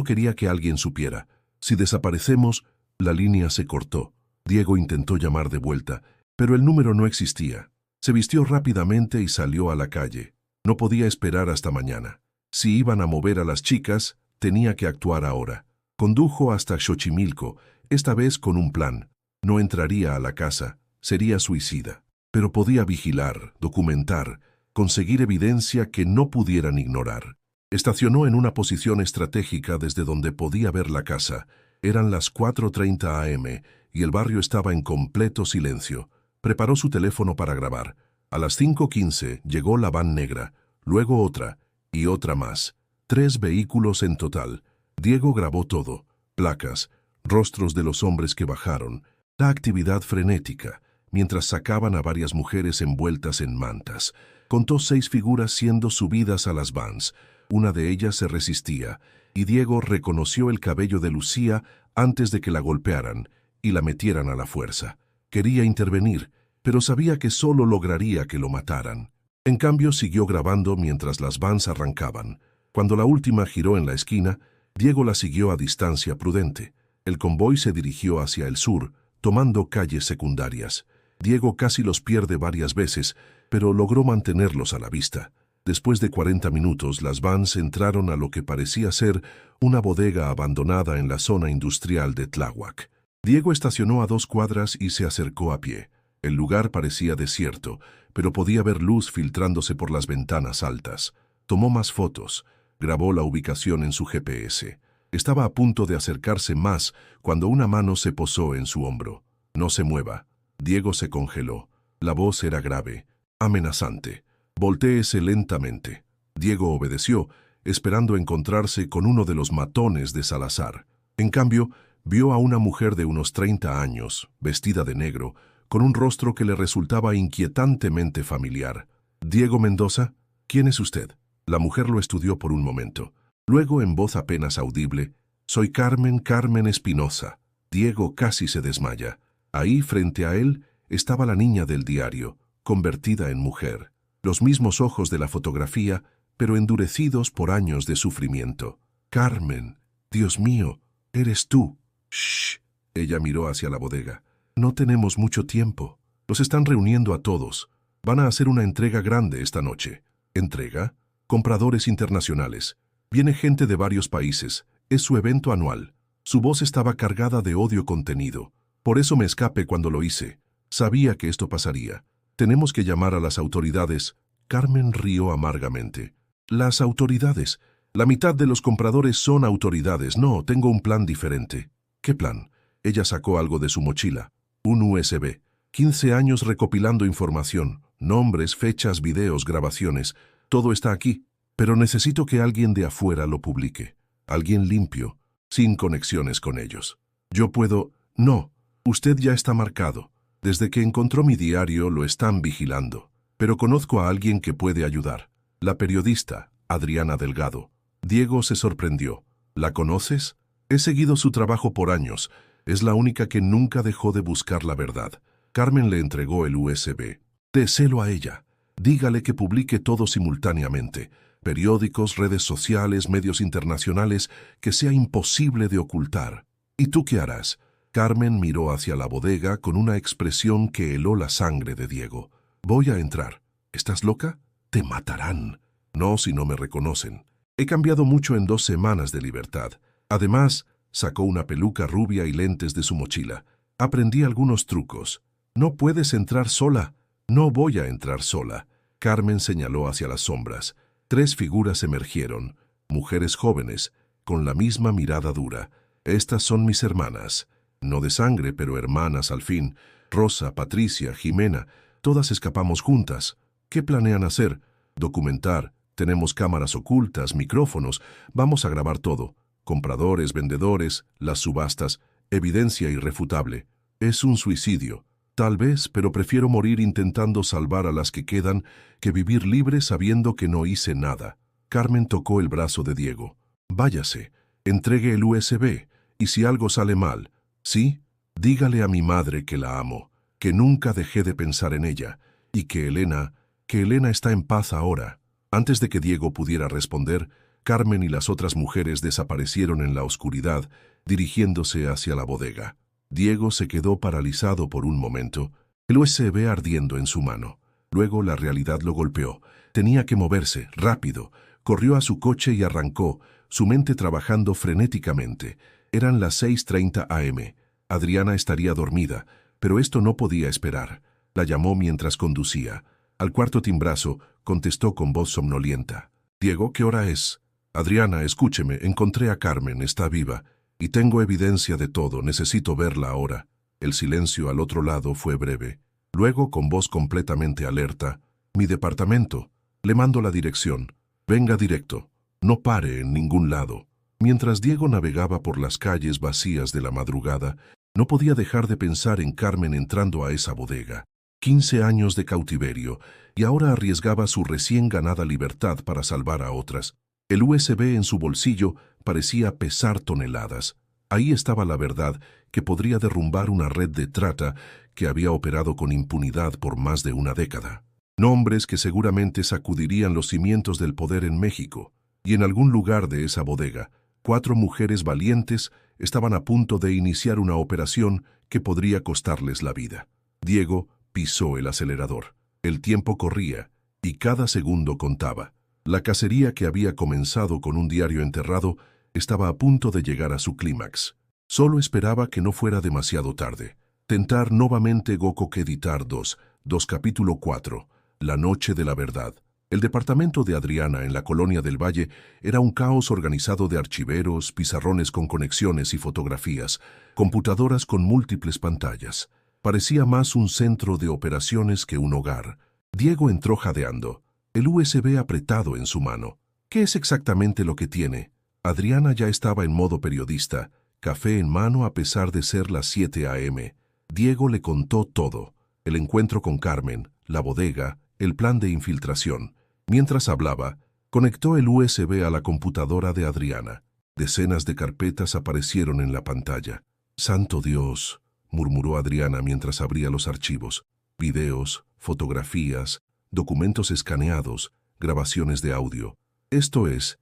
A: quería que alguien supiera. Si desaparecemos, la línea se cortó. Diego intentó llamar de vuelta, pero el número no existía. Se vistió rápidamente y salió a la calle. No podía esperar hasta mañana. Si iban a mover a las chicas, tenía que actuar ahora. Condujo hasta Xochimilco, esta vez con un plan. No entraría a la casa, sería suicida. Pero podía vigilar, documentar, conseguir evidencia que no pudieran ignorar. Estacionó en una posición estratégica desde donde podía ver la casa. Eran las 4:30 a.m. y el barrio estaba en completo silencio. Preparó su teléfono para grabar. A las 5:15 llegó la van negra, luego otra y otra más. 3 vehículos en total. Diego grabó todo. Placas, rostros de los hombres que bajaron, la actividad frenética, mientras sacaban a varias mujeres envueltas en mantas. Contó 6 figuras siendo subidas a las vans. Una de ellas se resistía, y Diego reconoció el cabello de Lucía antes de que la golpearan y la metieran a la fuerza. Quería intervenir, pero sabía que solo lograría que lo mataran. En cambio, siguió grabando mientras las vans arrancaban. Cuando la última giró en la esquina, Diego la siguió a distancia prudente. El convoy se dirigió hacia el sur, tomando calles secundarias. Diego casi los pierde varias veces, pero logró mantenerlos a la vista. Después de 40 minutos, las vans entraron a lo que parecía ser una bodega abandonada en la zona industrial de Tláhuac. Diego estacionó a 2 cuadras y se acercó a pie. El lugar parecía desierto, pero podía ver luz filtrándose por las ventanas altas. Tomó más fotos, grabó la ubicación en su GPS. Estaba a punto de acercarse más cuando una mano se posó en su hombro. No se mueva. Diego se congeló. La voz era grave, amenazante. Voltéese lentamente. Diego obedeció, esperando encontrarse con uno de los matones de Salazar. En cambio, vio a una mujer de unos 30 años, vestida de negro, con un rostro que le resultaba inquietantemente familiar. «¿Diego Mendoza? ¿Quién es usted?» La mujer lo estudió por un momento. Luego, en voz apenas audible, «Soy Carmen, Carmen Espinosa». Diego casi se desmaya. Ahí, frente a él, estaba la niña del diario, convertida en mujer. Los mismos ojos de la fotografía, pero endurecidos por años de sufrimiento. «Carmen, Dios mío, eres tú». «Shh». Ella miró hacia la bodega. «No tenemos mucho tiempo. Los están reuniendo a todos. Van a hacer una entrega grande esta noche». ¿Entrega? Compradores internacionales. Viene gente de varios países. Es su evento anual. Su voz estaba cargada de odio contenido. Por eso me escapé cuando lo hice. Sabía que esto pasaría. Tenemos que llamar a las autoridades. Carmen rió amargamente. Las autoridades. La mitad de los compradores son autoridades. No, tengo un plan diferente. ¿Qué plan? Ella sacó algo de su mochila. Un USB. 15 años recopilando información. Nombres, fechas, videos, grabaciones. Todo está aquí. Pero necesito que alguien de afuera lo publique. Alguien limpio, sin conexiones con ellos. Yo puedo... No, usted ya está marcado. Desde que encontró mi diario lo están vigilando. Pero conozco a alguien que puede ayudar. La periodista, Adriana Delgado. Diego se sorprendió. ¿La conoces? He seguido su trabajo por años. Es la única que nunca dejó de buscar la verdad. Carmen le entregó el USB. Déselo a ella. Dígale que publique todo simultáneamente. Periódicos, redes sociales, medios internacionales, que sea imposible de ocultar. ¿Y tú qué harás? Carmen miró hacia la bodega con una expresión que heló la sangre de Diego. Voy a entrar. ¿Estás loca? Te matarán. No si no me reconocen. He cambiado mucho en 2 semanas de libertad. Además, sacó una peluca rubia y lentes de su mochila. Aprendí algunos trucos. No puedes entrar sola. No voy a entrar sola. Carmen señaló hacia las sombras. 3 figuras emergieron, mujeres jóvenes, con la misma mirada dura. Estas son mis hermanas. No de sangre, pero hermanas al fin. Rosa, Patricia, Jimena, todas escapamos juntas. ¿Qué planean hacer? Documentar. Tenemos cámaras ocultas, micrófonos. Vamos a grabar todo. Compradores, vendedores, las subastas. Evidencia irrefutable. Es un suicidio. Tal vez, pero prefiero morir intentando salvar a las que quedan que vivir libre sabiendo que no hice nada. Carmen tocó el brazo de Diego. Váyase, entregue el USB, y si algo sale mal, ¿sí? Dígale a mi madre que la amo, que nunca dejé de pensar en ella, y que Elena está en paz ahora. Antes de que Diego pudiera responder, Carmen y las otras mujeres desaparecieron en la oscuridad, dirigiéndose hacia la bodega. Diego se quedó paralizado por un momento, el USB ardiendo en su mano. Luego la realidad lo golpeó. Tenía que moverse, rápido. Corrió a su coche y arrancó, su mente trabajando frenéticamente. Eran las 6:30 am. Adriana estaría dormida, pero esto no podía esperar. La llamó mientras conducía. Al cuarto timbrazo, contestó con voz somnolienta. «Diego, ¿qué hora es?» «Adriana, escúcheme, encontré a Carmen, está viva. Y tengo evidencia de todo, necesito verla ahora». El silencio al otro lado fue breve. Luego, con voz completamente alerta, «Mi departamento. Le mando la dirección. Venga directo. No pare en ningún lado». Mientras Diego navegaba por las calles vacías de la madrugada, no podía dejar de pensar en Carmen entrando a esa bodega. 15 años de cautiverio, y ahora arriesgaba su recién ganada libertad para salvar a otras. El USB en su bolsillo parecía pesar toneladas. Ahí estaba la verdad, que podría derrumbar una red de trata que había operado con impunidad por más de una década. Nombres que seguramente sacudirían los cimientos del poder en México. Y en algún lugar de esa bodega, 4 mujeres valientes estaban a punto de iniciar una operación que podría costarles la vida. Diego pisó el acelerador. El tiempo corría, y cada segundo contaba. La cacería que había comenzado con un diario enterrado estaba a punto de llegar a su clímax. Solo esperaba que no fuera demasiado tarde. Tentar nuevamente Gokō Editar 2 capítulo 4, La noche de la verdad. El departamento de Adriana en la Colonia del Valle era un caos organizado de archiveros, pizarrones con conexiones y fotografías, computadoras con múltiples pantallas. Parecía más un centro de operaciones que un hogar. Diego entró jadeando, el USB apretado en su mano. ¿Qué es exactamente lo que tiene? Adriana ya estaba en modo periodista, café en mano a pesar de ser las 7 am. Diego le contó todo, el encuentro con Carmen, la bodega, el plan de infiltración. Mientras hablaba, Conectó el USB a la computadora de Adriana. Decenas de carpetas aparecieron en la pantalla. «Santo Dios», murmuró Adriana mientras abría los archivos. Videos, fotografías, documentos escaneados, grabaciones de audio. Esto es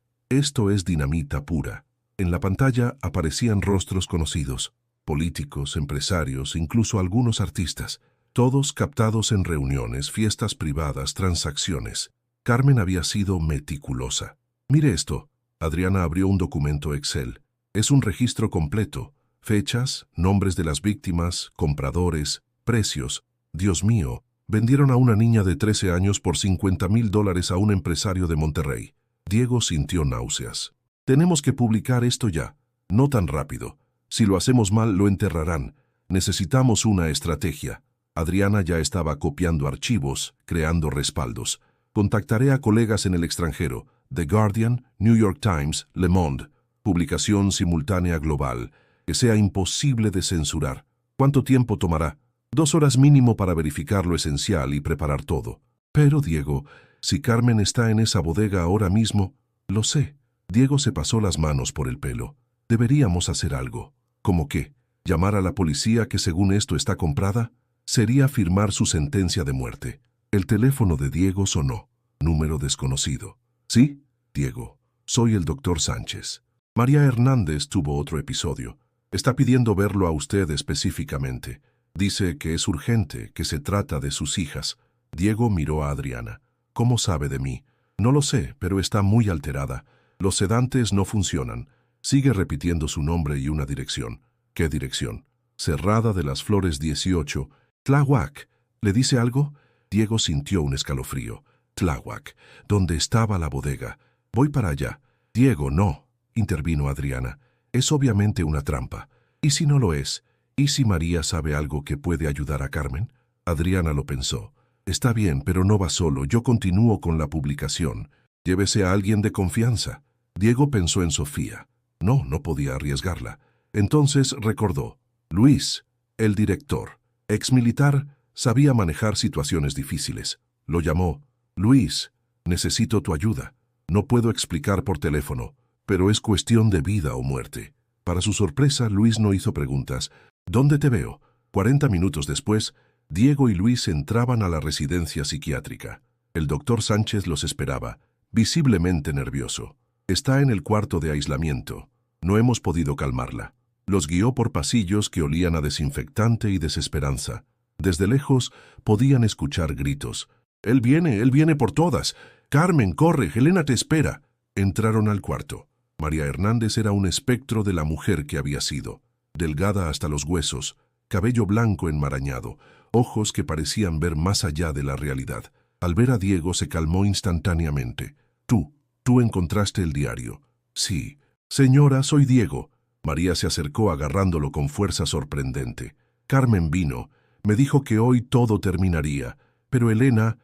A: dinamita pura. En la pantalla aparecían rostros conocidos, políticos, empresarios, incluso algunos artistas, todos captados en reuniones, fiestas privadas, transacciones. Carmen había sido meticulosa. «Mire esto». Adriana abrió un documento Excel. Es un registro completo. Fechas, nombres de las víctimas, compradores, precios. Dios mío, vendieron a una niña de 13 años por $50,000 a un empresario de Monterrey. Diego sintió náuseas. «Tenemos que publicar esto ya. No tan rápido. Si lo hacemos mal, lo enterrarán. Necesitamos una estrategia». Adriana ya estaba copiando archivos, creando respaldos. «Contactaré a colegas en el extranjero. The Guardian, New York Times, Le Monde. Publicación simultánea global. Que sea imposible de censurar. ¿Cuánto tiempo tomará?» 2 horas mínimo para verificar lo esencial y preparar todo. «Pero, Diego, si Carmen está en esa bodega ahora mismo...» «Lo sé». Diego se pasó las manos por el pelo. «Deberíamos hacer algo». «¿Cómo qué? ¿Llamar a la policía que según esto está comprada?» Sería firmar su sentencia de muerte. El teléfono de Diego sonó. Número desconocido. «¿Sí? Diego, soy el doctor Sánchez. María Hernández tuvo otro episodio. Está pidiendo verlo a usted específicamente. Dice que es urgente, que se trata de sus hijas». Diego miró a Adriana. «¿Cómo sabe de mí?» «No lo sé, pero está muy alterada. Los sedantes no funcionan. Sigue repitiendo su nombre y una dirección». «¿Qué dirección?» «Cerrada de las Flores 18. Tláhuac. ¿Le dice algo?» Diego sintió un escalofrío. «Tláhuac, ¿dónde estaba la bodega? Voy para allá». «Diego, no», intervino Adriana. «Es obviamente una trampa. ¿Y si no lo es? ¿Y si María sabe algo que puede ayudar a Carmen?» Adriana lo pensó. «Está bien, pero no va solo. Yo continúo con la publicación. Llévese a alguien de confianza». Diego pensó en Sofía. No podía arriesgarla. Entonces recordó. Luis, el director, exmilitar, sabía manejar situaciones difíciles. Lo llamó. «Luis, necesito tu ayuda. No puedo explicar por teléfono, pero es cuestión de vida o muerte». Para su sorpresa, Luis no hizo preguntas. «¿Dónde te veo?» 40 minutos después, Diego y Luis entraban a la residencia psiquiátrica. El doctor Sánchez los esperaba, visiblemente nervioso. «Está en el cuarto de aislamiento. No hemos podido calmarla». Los guió por pasillos que olían a desinfectante y desesperanza. Desde lejos podían escuchar gritos. Él viene por todas. Carmen, corre, Helena te espera». Entraron al cuarto. María Hernández era un espectro de la mujer que había sido. Delgada hasta los huesos, cabello blanco enmarañado, ojos que parecían ver más allá de la realidad. Al ver a Diego se calmó instantáneamente. Tú encontraste el diario». «Sí». «Señora, soy Diego». María se acercó agarrándolo con fuerza sorprendente. «Carmen vino. Me dijo que hoy todo terminaría. Pero Elena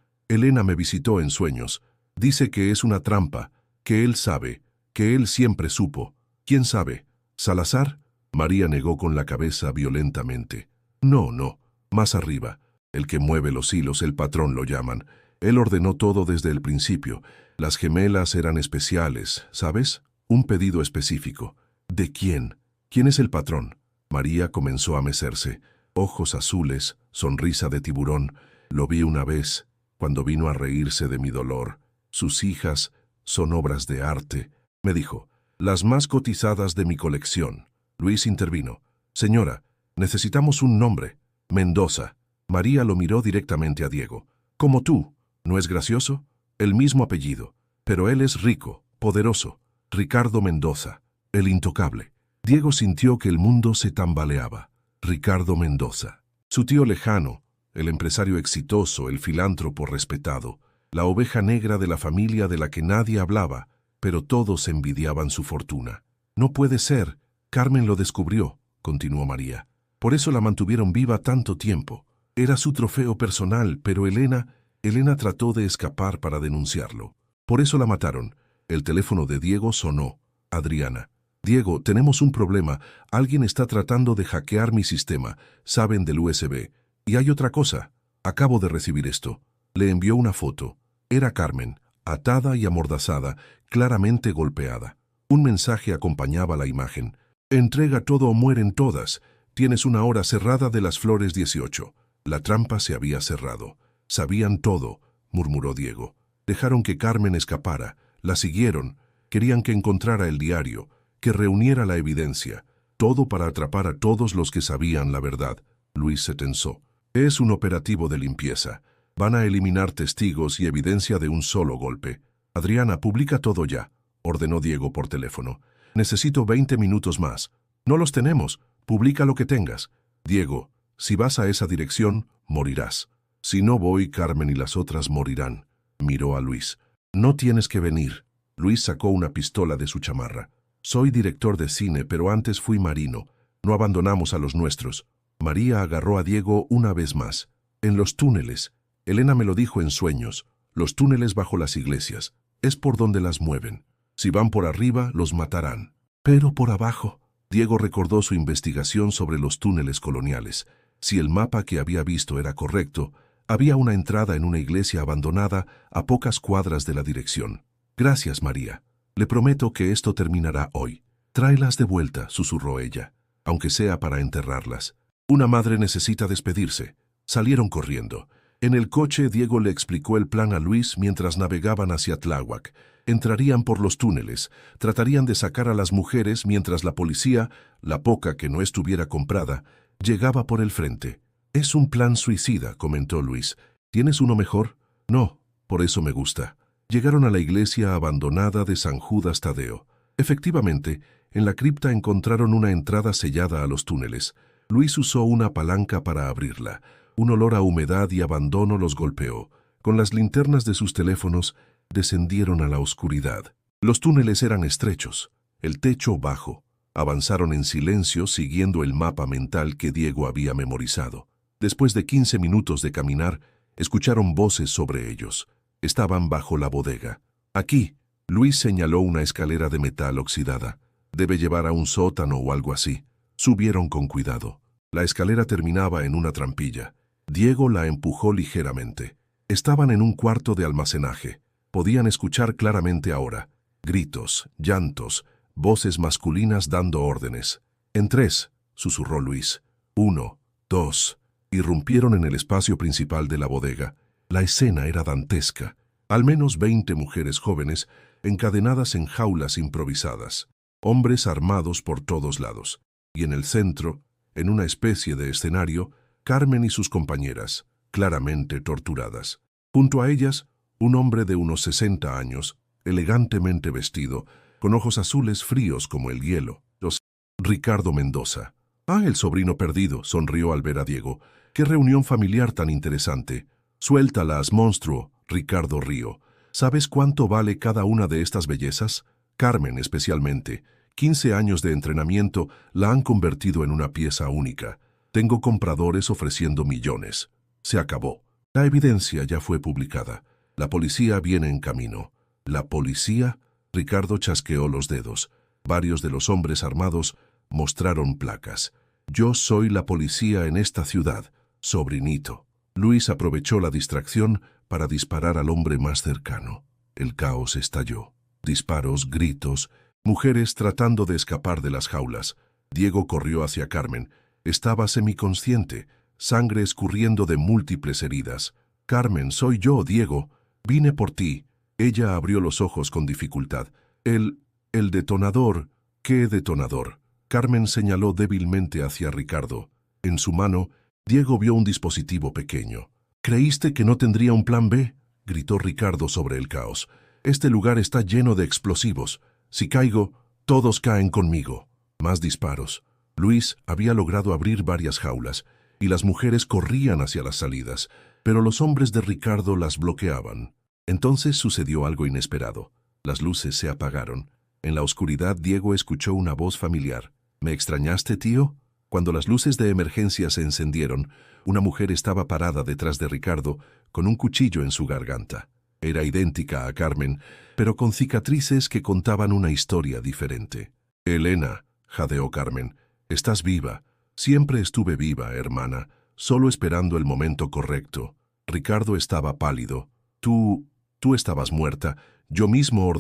A: me visitó en sueños. Dice que es una trampa, que él sabe, que él siempre supo. ¿Quién sabe? ¿Salazar?» María negó con la cabeza violentamente. No, más arriba. El que mueve los hilos, el patrón lo llaman. Él ordenó todo desde el principio. Las gemelas eran especiales, ¿sabes? Un pedido específico. ¿De quién? ¿Quién es el patrón?» María comenzó a mecerse. Ojos azules, sonrisa de tiburón. Lo vi una vez, cuando vino a reírse de mi dolor. Sus hijas son obras de arte. Me dijo, las más cotizadas de mi colección. Luis intervino. «Señora, necesitamos un nombre. Mendoza». María lo miró directamente a Diego. «Como tú. ¿No es gracioso? El mismo apellido. Pero él es rico, poderoso. Ricardo Mendoza, el intocable». Diego sintió que el mundo se tambaleaba. Ricardo Mendoza. Su tío lejano, el empresario exitoso, el filántropo respetado, la oveja negra de la familia de la que nadie hablaba, pero todos envidiaban su fortuna. «No puede ser. Carmen lo descubrió», continuó María. «Por eso la mantuvieron viva tanto tiempo. Era su trofeo personal, pero Elena trató de escapar para denunciarlo. Por eso la mataron». El teléfono de Diego sonó. Adriana. «Diego, tenemos un problema. Alguien está tratando de hackear mi sistema. Saben del USB. Y hay otra cosa. Acabo de recibir esto». Le envió una foto. Era Carmen, atada y amordazada, claramente golpeada. Un mensaje acompañaba la imagen. Entrega todo o mueren todas. Tienes una hora cerrada de las flores 18. La trampa se había cerrado. Sabían todo, murmuró Diego. Dejaron que Carmen escapara. La siguieron. Querían que encontrara el diario, que reuniera la evidencia. Todo para atrapar a todos los que sabían la verdad. Luis se tensó. Es un operativo de limpieza. Van a eliminar testigos y evidencia de un solo golpe. Adriana, publica todo ya, ordenó Diego por teléfono. Necesito 20 minutos más. No los tenemos. Publica lo que tengas. Diego, si vas a esa dirección, morirás. Si no voy, Carmen y las otras morirán. Miró a Luis. No tienes que venir. Luis sacó una pistola de su chamarra. Soy director de cine, pero antes fui marino. No abandonamos a los nuestros. María agarró a Diego una vez más. En los túneles. Elena me lo dijo en sueños. Los túneles bajo las iglesias. Es por donde las mueven. Si van por arriba, los matarán. Pero por abajo. Diego recordó su investigación sobre los túneles coloniales. Si el mapa que había visto era correcto, había una entrada en una iglesia abandonada a pocas cuadras de la dirección. Gracias, María. Le prometo que esto terminará hoy. Tráelas de vuelta, susurró ella, aunque sea para enterrarlas. Una madre necesita despedirse. Salieron corriendo. En el coche, Diego le explicó el plan a Luis mientras navegaban hacia Tláhuac. Entrarían por los túneles, tratarían de sacar a las mujeres mientras la policía, la poca que no estuviera comprada, llegaba por el frente. Es un plan suicida, comentó Luis. ¿Tienes uno mejor? No, por eso me gusta. Llegaron a la iglesia abandonada de San Judas Tadeo. Efectivamente, en la cripta encontraron una entrada sellada a los túneles. Luis usó una palanca para abrirla. Un olor a humedad y abandono los golpeó. Con las linternas de sus teléfonos, descendieron a la oscuridad. Los túneles eran estrechos, el techo bajo. Avanzaron en silencio siguiendo el mapa mental que Diego había memorizado. Después de 15 minutos de caminar, escucharon voces sobre ellos. Estaban bajo la bodega. Aquí, Luis señaló una escalera de metal oxidada. Debe llevar a un sótano o algo así. Subieron con cuidado. La escalera terminaba en una trampilla. Diego la empujó ligeramente. Estaban en un cuarto de almacenaje. Podían escuchar claramente ahora. Gritos, llantos, voces masculinas dando órdenes. En 3, susurró Luis. 1, 2. Irrumpieron en el espacio principal de la bodega. La escena era dantesca. Al menos 20 mujeres jóvenes encadenadas en jaulas improvisadas. Hombres armados por todos lados. Y en el centro, en una especie de escenario, Carmen y sus compañeras, claramente torturadas. Junto a ellas, un hombre de unos 60 años, elegantemente vestido, con ojos azules fríos como el hielo. Ricardo Mendoza. Ah, el sobrino perdido, sonrió al ver a Diego. ¡Qué reunión familiar tan interesante! Suéltalas, monstruo, Ricardo rió. ¿Sabes cuánto vale cada una de estas bellezas? Carmen, especialmente. 15 años de entrenamiento la han convertido en una pieza única. Tengo compradores ofreciendo millones. Se acabó. La evidencia ya fue publicada. La policía viene en camino. ¿La policía? Ricardo chasqueó los dedos. Varios de los hombres armados mostraron placas. Yo soy la policía en esta ciudad, sobrinito. Luis aprovechó la distracción para disparar al hombre más cercano. El caos estalló. Disparos, gritos, mujeres tratando de escapar de las jaulas. Diego corrió hacia Carmen. Estaba semiconsciente, sangre escurriendo de múltiples heridas. Carmen, soy yo, Diego. Vine por ti. Ella abrió los ojos con dificultad. El detonador. ¿Qué detonador? Carmen señaló débilmente hacia Ricardo. En su mano, Diego vio un dispositivo pequeño. ¿Creíste que no tendría un plan B? Gritó Ricardo sobre el caos. Este lugar está lleno de explosivos. Si caigo, todos caen conmigo. Más disparos. Luis había logrado abrir varias jaulas, y las mujeres corrían hacia las salidas, pero los hombres de Ricardo las bloqueaban. Entonces sucedió algo inesperado. Las luces se apagaron. En la oscuridad Diego escuchó una voz familiar. ¿Me extrañaste, tío? Cuando las luces de emergencia se encendieron, una mujer estaba parada detrás de Ricardo con un cuchillo en su garganta. Era idéntica a Carmen, pero con cicatrices que contaban una historia diferente. Elena, jadeó Carmen, estás viva. Siempre estuve viva, hermana, solo esperando el momento correcto. Ricardo estaba pálido. Tú Tú estabas muerta. Yo mismo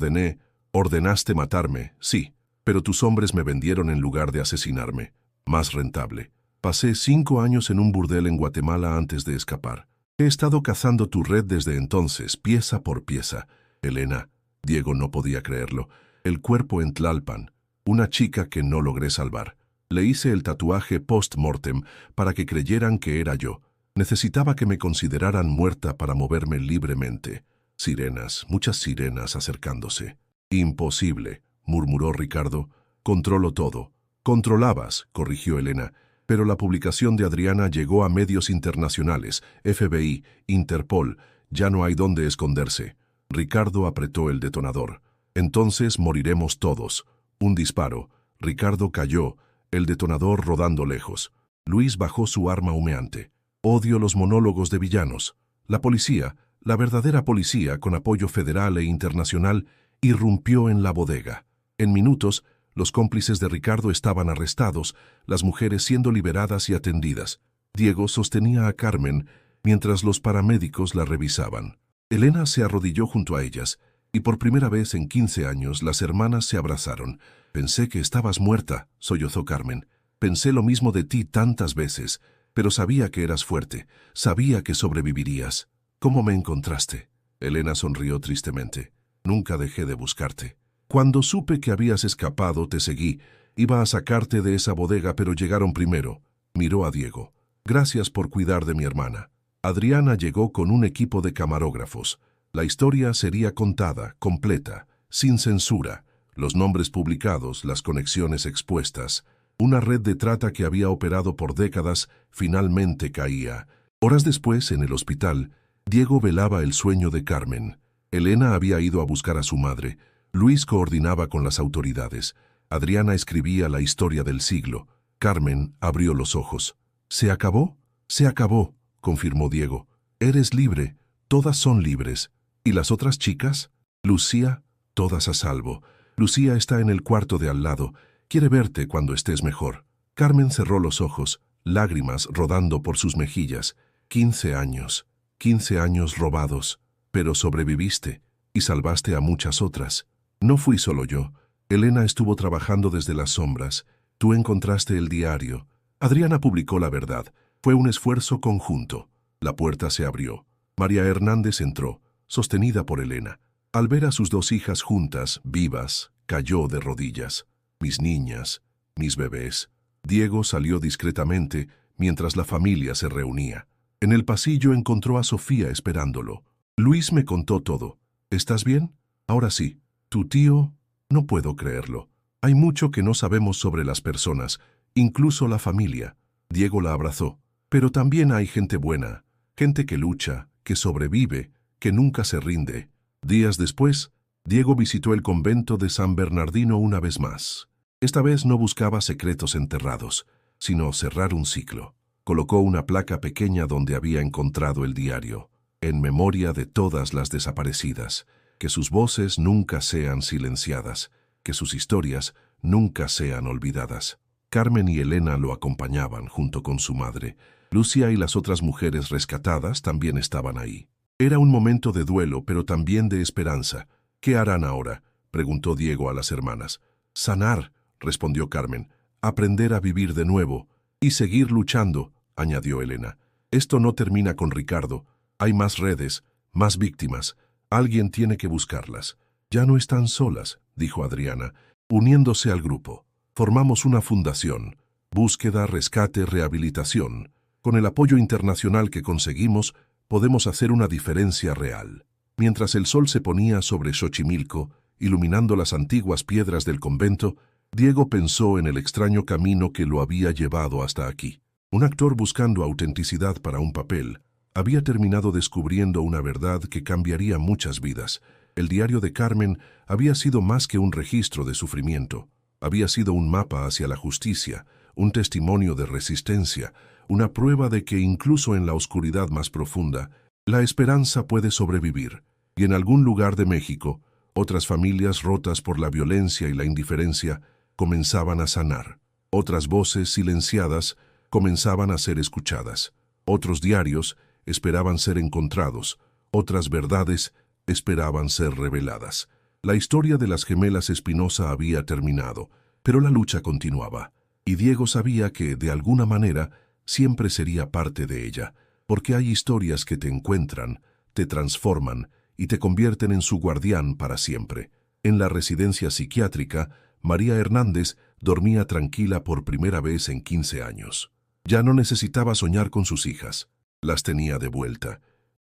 A: ordenaste matarme, sí, pero tus hombres me vendieron en lugar de asesinarme. Más rentable. Pasé 5 años en un burdel en Guatemala antes de escapar. He estado cazando tu red desde entonces, pieza por pieza. Elena, Diego no podía creerlo. El cuerpo en Tlalpan. Una chica que no logré salvar. Le hice el tatuaje post-mortem para que creyeran que era yo. Necesitaba que me consideraran muerta para moverme libremente. Sirenas, muchas sirenas acercándose. Imposible, murmuró Ricardo. Controlo todo. Controlabas, corrigió Elena, pero la publicación de Adriana llegó a medios internacionales, FBI, Interpol. Ya no hay dónde esconderse. Ricardo apretó el detonador. Entonces moriremos todos. Un disparo. Ricardo cayó, el detonador rodando lejos. Luis bajó su arma humeante. Odio los monólogos de villanos. La policía, la verdadera policía, con apoyo federal e internacional, irrumpió en la bodega. En minutos, los cómplices de Ricardo estaban arrestados, las mujeres siendo liberadas y atendidas. Diego sostenía a Carmen mientras los paramédicos la revisaban. Elena se arrodilló junto a ellas, y por primera vez en 15 años las hermanas se abrazaron. Pensé que estabas muerta, sollozó Carmen. Pensé lo mismo de ti tantas veces, pero sabía que eras fuerte, sabía que sobrevivirías. ¿Cómo me encontraste? Elena sonrió tristemente. Nunca dejé de buscarte. Cuando supe que habías escapado, te seguí. Iba a sacarte de esa bodega, pero llegaron primero. Miró a Diego. Gracias por cuidar de mi hermana. Adriana llegó con un equipo de camarógrafos. La historia sería contada, completa, sin censura. Los nombres publicados, las conexiones expuestas. Una red de trata que había operado por décadas finalmente caía. Horas después, en el hospital, Diego velaba el sueño de Carmen. Elena había ido a buscar a su madre. Luis coordinaba con las autoridades. Adriana escribía la historia del siglo. Carmen abrió los ojos. ¿Se acabó? Se acabó, confirmó Diego. Eres libre. Todas son libres. ¿Y las otras chicas? Lucía, todas a salvo. Lucía está en el cuarto de al lado. Quiere verte cuando estés mejor. Carmen cerró los ojos, lágrimas rodando por sus mejillas. 15 años. 15 años robados. Pero sobreviviste y salvaste a muchas otras. No fui solo yo. Elena estuvo trabajando desde las sombras. Tú encontraste el diario. Adriana publicó la verdad. Fue un esfuerzo conjunto. La puerta se abrió. María Hernández entró, sostenida por Elena. Al ver a sus 2 hijas juntas, vivas, cayó de rodillas. Mis niñas, mis bebés. Diego salió discretamente mientras la familia se reunía. En el pasillo encontró a Sofía esperándolo. Luis me contó todo. ¿Estás bien? Ahora sí. Tu tío... No puedo creerlo. Hay mucho que no sabemos sobre las personas, incluso la familia. Diego la abrazó. Pero también hay gente buena, gente que lucha, que sobrevive, que nunca se rinde. Días después, Diego visitó el convento de San Bernardino una vez más. Esta vez no buscaba secretos enterrados, sino cerrar un ciclo. Colocó una placa pequeña donde había encontrado el diario, en memoria de todas las desaparecidas, que sus voces nunca sean silenciadas, que sus historias nunca sean olvidadas. Carmen y Elena lo acompañaban junto con su madre. Lucia y las otras mujeres rescatadas también estaban ahí. Era un momento de duelo, pero también de esperanza. ¿Qué harán ahora?, preguntó Diego a las hermanas. Sanar, respondió Carmen. Aprender a vivir de nuevo. Y seguir luchando, añadió Elena. Esto no termina con Ricardo. Hay más redes, más víctimas. Alguien tiene que buscarlas. Ya no están solas, dijo Adriana, uniéndose al grupo. Formamos una fundación. Búsqueda, rescate, rehabilitación. Con el apoyo internacional que conseguimos, podemos hacer una diferencia real. Mientras el sol se ponía sobre Xochimilco, iluminando las antiguas piedras del convento, Diego pensó en el extraño camino que lo había llevado hasta aquí. Un actor buscando autenticidad para un papel había terminado descubriendo una verdad que cambiaría muchas vidas. El diario de Carmen había sido más que un registro de sufrimiento. Había sido un mapa hacia la justicia, un testimonio de resistencia, una prueba de que incluso en la oscuridad más profunda, la esperanza puede sobrevivir. Y en algún lugar de México, otras familias rotas por la violencia y la indiferencia comenzaban a sanar. Otras voces silenciadas comenzaban a ser escuchadas. Otros diarios esperaban ser encontrados. Otras verdades esperaban ser reveladas. La historia de las gemelas Espinosa había terminado, pero la lucha continuaba. Y Diego sabía que, de alguna manera, siempre sería parte de ella, porque hay historias que te encuentran, te transforman y te convierten en su guardián para siempre. En la residencia psiquiátrica, María Hernández dormía tranquila por primera vez en 15 años. Ya no necesitaba soñar con sus hijas, las tenía de vuelta.